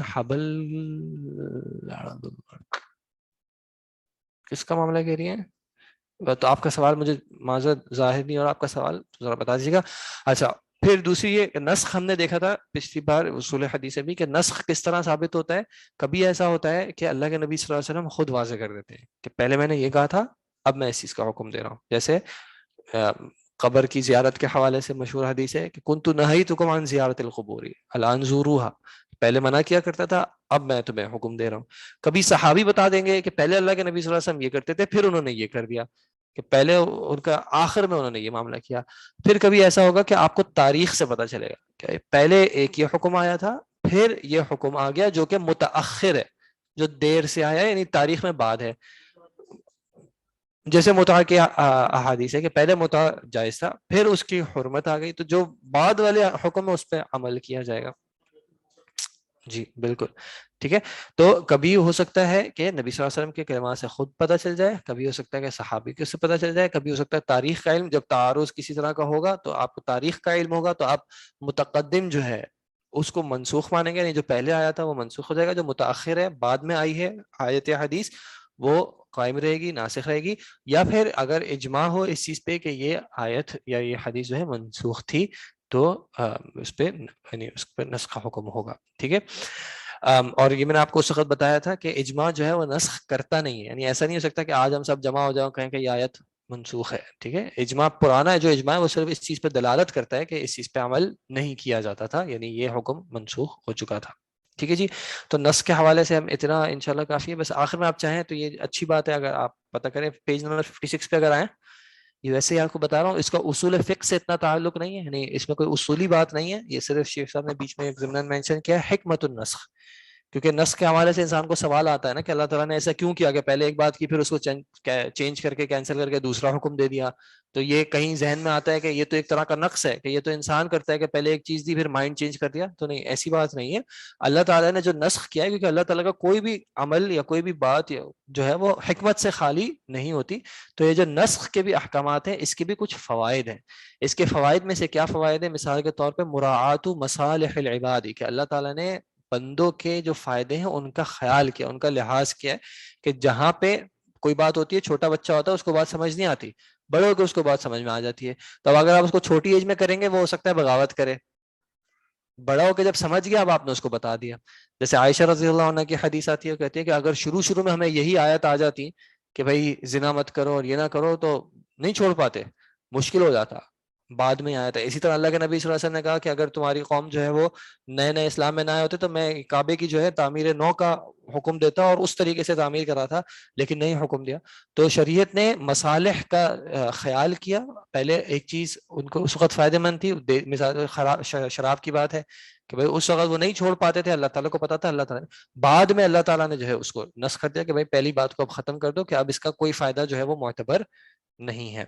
حبل کس کا معاملہ کہہ رہی ہیں؟ تو آپ کا سوال مجھے معذرت ظاہر نہیں, اور آپ کا سوال ذرا بتا دیجیے گا. اچھا, پھر دوسری یہ کہ نسخ ہم نے دیکھا تھا پچھلی بار اصول حدیث میں کہ نسخ کس طرح ثابت ہوتا ہے. کبھی ایسا ہوتا ہے کہ اللہ کے نبی صلی اللہ علیہ وسلم خود واضح کر دیتے ہیں کہ پہلے میں نے یہ کہا تھا, اب میں اس چیز کا حکم دے رہا ہوں. جیسے قبر کی زیارت کے حوالے سے مشہور حدیث ہے کہ کنت نہیتکم عن زیارت القبور الان زوروها, پہلے منع کیا کرتا تھا, اب میں تمہیں حکم دے رہا ہوں. کبھی صحابی بتا دیں گے کہ پہلے اللہ کے نبی صلی اللہ علیہ وسلم یہ کرتے تھے, پھر انہوں نے یہ کر دیا, کہ پہلے ان کا آخر میں انہوں نے یہ معاملہ کیا. پھر کبھی ایسا ہوگا کہ آپ کو تاریخ سے پتہ چلے گا کہ پہلے ایک یہ حکم آیا تھا, پھر یہ حکم آ گیا جو کہ متأخر ہے, جو دیر سے آیا ہے, یعنی تاریخ میں بعد ہے. جیسے متع کے احادیث ہے کہ پہلے متع جائز تھا, پھر اس کی حرمت آ گئی, تو جو بعد والے حکم ہے اس پہ عمل کیا جائے گا. جی بالکل ٹھیک ہے. تو کبھی ہو سکتا ہے کہ نبی صلی اللہ علیہ وسلم کے کلمات سے خود پتہ چل جائے, کبھی ہو سکتا ہے کہ صحابی کے سے پتہ چل جائے, کبھی ہو سکتا ہے تاریخ کا علم, جب تعارض کسی طرح کا ہوگا تو آپ کو تاریخ کا علم ہوگا, تو آپ متقدم جو ہے اس کو منسوخ مانیں گے, یعنی جو پہلے آیا تھا وہ منسوخ ہو جائے گا, جو متأخر ہے بعد میں آئی ہے آیت حدیث وہ قائم رہے گی, ناسخ رہے گی. یا پھر اگر اجماع ہو اس چیز پہ کہ یہ آیت یا یہ حدیث جو ہے منسوخ تھی, تو اس پہ یعنی اس پہ نسخ کا حکم ہوگا. ٹھیک ہے. اور یہ میں نے آپ کو اس وقت بتایا تھا کہ اجماع جو ہے وہ نسخ کرتا نہیں ہے, یعنی ایسا نہیں ہو سکتا کہ آج ہم سب جمع ہو جاؤ کہیں کہ یہ آیت منسوخ ہے. ٹھیک ہے. اجماع پرانا ہے, جو اجماع ہے وہ صرف اس چیز پہ دلالت کرتا ہے کہ اس چیز پہ عمل نہیں کیا جاتا تھا, یعنی یہ حکم منسوخ ہو چکا تھا. ٹھیک ہے جی. تو نسخ کے حوالے سے ہم اتنا انشاءاللہ کافی ہے. بس آخر میں آپ چاہیں تو یہ اچھی بات ہے, اگر آپ پتہ کریں پیج نمبر 56 پہ اگر آئیں, یہ ویسے ہی آپ کو بتا رہا ہوں, اس کا اصول فقہ سے اتنا تعلق نہیں ہے, یعنی اس میں کوئی اصولی بات نہیں ہے, یہ صرف شیخ صاحب نے بیچ میں ایک ضمن مینشن کیا ہے حکمت النسخ. کیونکہ نسخ کے حوالے سے انسان کو سوال آتا ہے نا کہ اللہ تعالیٰ نے ایسا کیوں کیا کہ پہلے ایک بات کی پھر اس کو چینج کر کے کینسل کر کے دوسرا حکم دے دیا. تو یہ کہیں ذہن میں آتا ہے کہ یہ تو ایک طرح کا نقص ہے, کہ یہ تو انسان کرتا ہے کہ پہلے ایک چیز دی پھر مائنڈ چینج کر دیا. تو نہیں, ایسی بات نہیں ہے. اللہ تعالیٰ نے جو نسخ کیا ہے, کیونکہ اللہ تعالیٰ کا کوئی بھی عمل یا کوئی بھی بات جو ہے وہ حکمت سے خالی نہیں ہوتی. تو یہ جو نسخ کے بھی احکامات ہیں اس کے بھی کچھ فوائد ہیں. اس کے فوائد میں سے کیا فوائد ہیں؟ مثال کے طور پہ مراعات مصالح العباد, کہ اللہ تعالیٰ نے بندوں کے جو فائدے ہیں ان کا خیال کیا, ان کا لحاظ کیا ہے, کہ جہاں پہ کوئی بات ہوتی ہے, چھوٹا بچہ ہوتا ہے اس کو بات سمجھ نہیں آتی, بڑے ہو کے اس کو بات سمجھ میں آ جاتی ہے. تو اگر آپ اس کو چھوٹی ایج میں کریں گے وہ ہو سکتا ہے بغاوت کرے, بڑا ہو کے جب سمجھ گیا اب آپ نے اس کو بتا دیا. جیسے عائشہ رضی اللہ عنہ کی حدیث آتی ہے, کہتی ہے کہ اگر شروع میں ہمیں یہی آیت آ جاتی کہ بھائی زنا مت کرو اور یہ نہ کرو تو نہیں چھوڑ پاتے, مشکل ہو جاتا. بعد میں آیا تھا. اسی طرح اللہ کے نبی صلی اللہ علیہ وسلم نے کہا کہ اگر تمہاری قوم جو ہے وہ نئے اسلام میں نہ آئے ہوتے تو میں کعبے کی جو ہے تعمیر نو کا حکم دیتا اور اس طریقے سے تعمیر کرا تھا, لیکن نہیں حکم دیا. تو شریعت نے مصالح کا خیال کیا. پہلے ایک چیز ان کو اس وقت فائدہ مند تھی, مثال شراب کی بات ہے کہ بھائی اس وقت وہ نہیں چھوڑ پاتے تھے, اللہ تعالیٰ کو پتا تھا. اللہ تعالیٰ نے بعد میں اللہ تعالیٰ نے جو ہے اس کو نسخ کر دیا کہ بھائی پہلی بات کو اب ختم کر دو, کہ اب اس کا کوئی فائدہ جو ہے وہ معتبر نہیں ہے.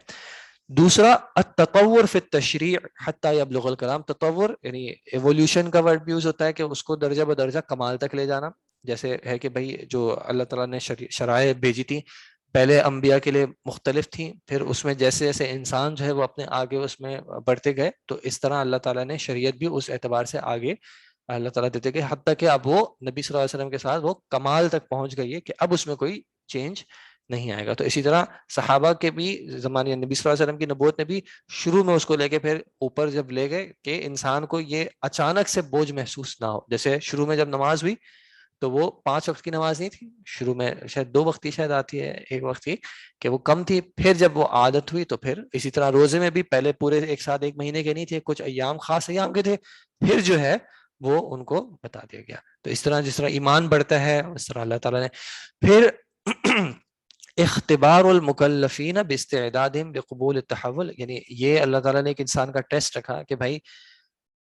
دوسرا التطور فی التشریع حتی یبلغ الکلام. تطور یعنی ایولیوشن کا ورڈ بھی یوز ہوتا ہے کہ اس کو درجہ بدرجہ کمال تک لے جانا. جیسے ہے کہ بھائی جو اللہ تعالیٰ نے شرائع بھیجی تھی پہلے انبیاء کے لیے مختلف تھیں, پھر اس میں جیسے جیسے انسان جو ہے وہ اپنے آگے اس میں بڑھتے گئے, تو اس طرح اللہ تعالیٰ نے شریعت بھی اس اعتبار سے آگے اللہ تعالیٰ دیتے گئے, حتیٰ کہ اب وہ نبی صلی اللہ علیہ وسلم کے ساتھ وہ کمال تک پہنچ گئی ہے کہ اب اس میں کوئی چینج نہیں آئے گا. تو اسی طرح صحابہ کے بھی زمانے نبی صلی اللہ علیہ وسلم کی نبوت نے بھی شروع میں اس کو لے کے پھر اوپر جب لے گئے کہ انسان کو یہ اچانک سے بوجھ محسوس نہ ہو. جیسے شروع میں جب نماز ہوئی تو وہ 5 وقت کی نماز نہیں تھی, شروع میں شاید 2 وقت کی شاید آتی ہے, 1 وقت کی, کہ وہ کم تھی. پھر جب وہ عادت ہوئی تو پھر اسی طرح روزے میں بھی پہلے پورے ایک ساتھ 1 مہینے کے نہیں تھے, کچھ ایام خاص ایام کے تھے, پھر جو ہے وہ ان کو بتا دیا گیا. تو اس طرح جس طرح ایمان بڑھتا ہے اس طرح اللہ تعالیٰ نے پھر اختبار المکلفین باستعدادہم بقبول التحول, یعنی یہ اللہ تعالیٰ نے ایک انسان کا ٹیسٹ رکھا کہ بھائی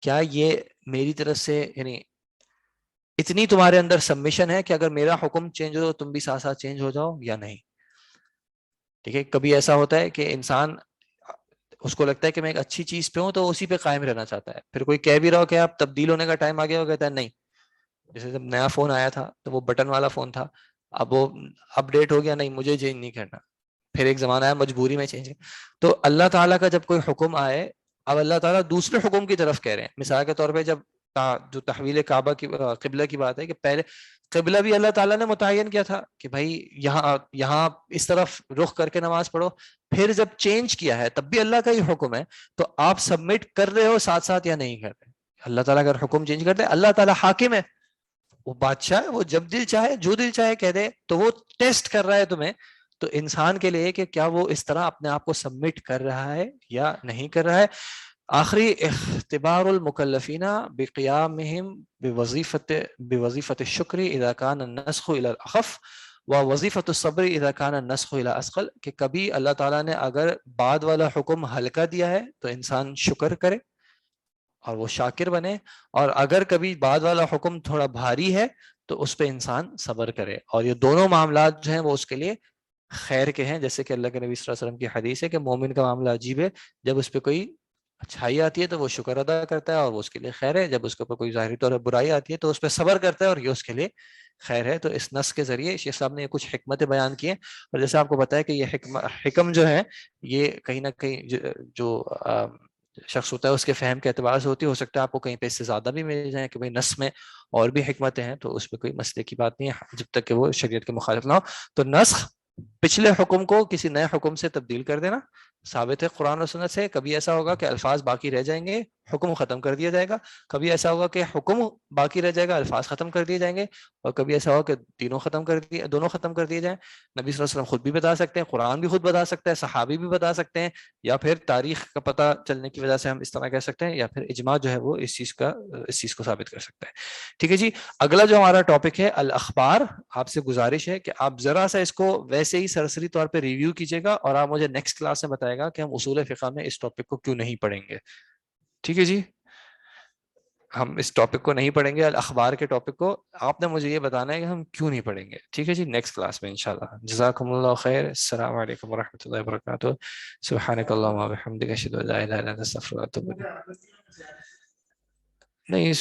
کیا یہ میری طرف سے یعنی اتنی تمہارے اندر سبمیشن ہے کہ اگر میرا حکم چینج ہو تو تم بھی ساتھ ساتھ چینج ہو جاؤ یا نہیں. ٹھیک ہے. کبھی ایسا ہوتا ہے کہ انسان اس کو لگتا ہے کہ میں ایک اچھی چیز پہ ہوں تو اسی پہ قائم رہنا چاہتا ہے, پھر کوئی کہہ بھی رہا ہو کہ آپ تبدیل ہونے کا ٹائم آ گیا, ہو کہتا ہے نہیں. جیسے جب نیا فون آیا تھا تو وہ بٹن والا فون تھا, اب وہ اپڈیٹ ہو گیا، نہیں مجھے چینج نہیں کرنا، پھر ایک زمانہ ہے مجبوری میں چینج. تو اللہ تعالیٰ کا جب کوئی حکم آئے، اب اللہ تعالیٰ دوسرے حکم کی طرف کہہ رہے ہیں. مثال کے طور پہ جب جو تحویل کعبہ کی قبلہ کی بات ہے کہ پہلے قبلہ بھی اللہ تعالیٰ نے متعین کیا تھا کہ بھائی یہاں اس طرف رخ کر کے نماز پڑھو، پھر جب چینج کیا ہے تب بھی اللہ کا ہی حکم ہے. تو آپ سبمٹ کر رہے ہو ساتھ ساتھ یا نہیں کر رہے؟ اللہ تعالیٰ اگر حکم چینج کر دے، اللہ تعالیٰ حاکم ہے، وہ بادشاہ ہے، وہ جب دل چاہے جو دل چاہے کہہ دے، تو وہ ٹیسٹ کر رہا ہے تمہیں. تو انسان کے لیے کہ کیا وہ اس طرح اپنے آپ کو سبمٹ کر رہا ہے یا نہیں کر رہا ہے. آخری اختبار المکلفین بقیامہم بوظیفۃ الشکر اذا کان النسخ الى الاخف ووظیفۃ الصبر اذا کان النسخ الى اثقل، کہ کبھی اللہ تعالیٰ نے اگر بعد والا حکم ہلکا دیا ہے تو انسان شکر کرے اور وہ شاکر بنے، اور اگر کبھی بعد والا حکم تھوڑا بھاری ہے تو اس پہ انسان صبر کرے. اور یہ دونوں معاملات جو ہیں وہ اس کے لیے خیر کے ہیں. جیسے کہ اللہ کے نبی صلی اللہ علیہ وسلم کی حدیث ہے کہ مومن کا معاملہ عجیب ہے، جب اس پہ کوئی اچھائی آتی ہے تو وہ شکر ادا کرتا ہے اور وہ اس کے لیے خیر ہے، جب اس کے اوپر کوئی ظاہری طور پر برائی آتی ہے تو اس پہ صبر کرتا ہے اور یہ اس کے لیے خیر ہے. تو اس نص کے ذریعے شیخ صاحب نے کچھ حکمتیں بیان کی ہیں، اور جیسے آپ کو بتایا کہ یہ حکم جو ہے یہ کہیں نہ کہیں جو شخص ہوتا ہے اس کے فہم کے اعتبار سے ہوتی ہے. ہو سکتا ہے آپ کو کہیں پہ اس سے زیادہ بھی مل جائیں کہ بھائی نص میں اور بھی حکمتیں ہیں، تو اس پہ کوئی مسئلے کی بات نہیں ہے جب تک کہ وہ شریعت کے مخالف نہ ہو. تو نسخ پچھلے حکم کو کسی نئے حکم سے تبدیل کر دینا ثابت ہے قرآن و سنت سے. کبھی ایسا ہوگا کہ الفاظ باقی رہ جائیں گے، حکم ختم کر دیا جائے گا. کبھی ایسا ہوگا کہ حکم باقی رہ جائے گا، الفاظ ختم کر دیے جائیں گے. اور کبھی ایسا ہوگا کہ دونوں ختم کر دیے جائیں. نبی صلی اللہ علیہ وسلم خود بھی بتا سکتے ہیں، قرآن بھی خود بتا سکتا ہے، صحابی بھی بتا سکتے ہیں، یا پھر تاریخ کا پتہ چلنے کی وجہ سے ہم اس طرح کہہ سکتے ہیں، یا پھر اجماع جو ہے وہ اس چیز کو ثابت کر سکتا ہے. ٹھیک ہے جی. اگلا جو ہمارا ٹاپک ہے الاخبار، آپ سے گزارش ہے کہ آپ ذرا سا اس کو ویسے ہی سرسری طور پہ ریویو کیجیے گا، اور آپ مجھے نیکسٹ کلاس میں بتائے گا کہ ہم اصول فقہ میں اس ٹاپک کو کیوں نہیں پڑھیں گے. ٹھیک ہے جی. ہم اس ٹاپک کو نہیں پڑھیں گے، الاخبار کے ٹاپک کو. آپ نے مجھے یہ بتانا ہے کہ ہم کیوں نہیں پڑھیں گے. ٹھیک ہے جی. نیکسٹ کلاس میں انشاءاللہ. جزاکم اللہ خیر. السلام علیکم ورحمۃ اللہ وبرکاتہ. سبحانک اللہم وبحمدک، اشہد ان لا الہ الا انت، استغفرک واتوب الیک. نہیں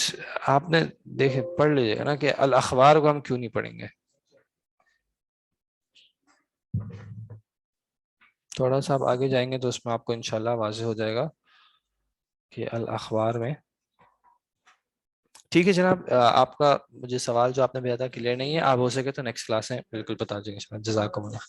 آپ نے دیکھے پڑھ لیجیے گا نا کہ الاخبار کو ہم کیوں نہیں پڑھیں گے. تھوڑا سا آپ آگے جائیں گے تو اس میں آپ کو انشاءاللہ واضح ہو جائے گا کہ الاخبار میں. ٹھیک ہے جناب. آپ کا مجھے سوال جو آپ نے بھیجا تھا کلیئر نہیں ہے، آپ ہو سکے تو نیکسٹ کلاس میں بالکل بتا دیں گے. جزاکم اللہ.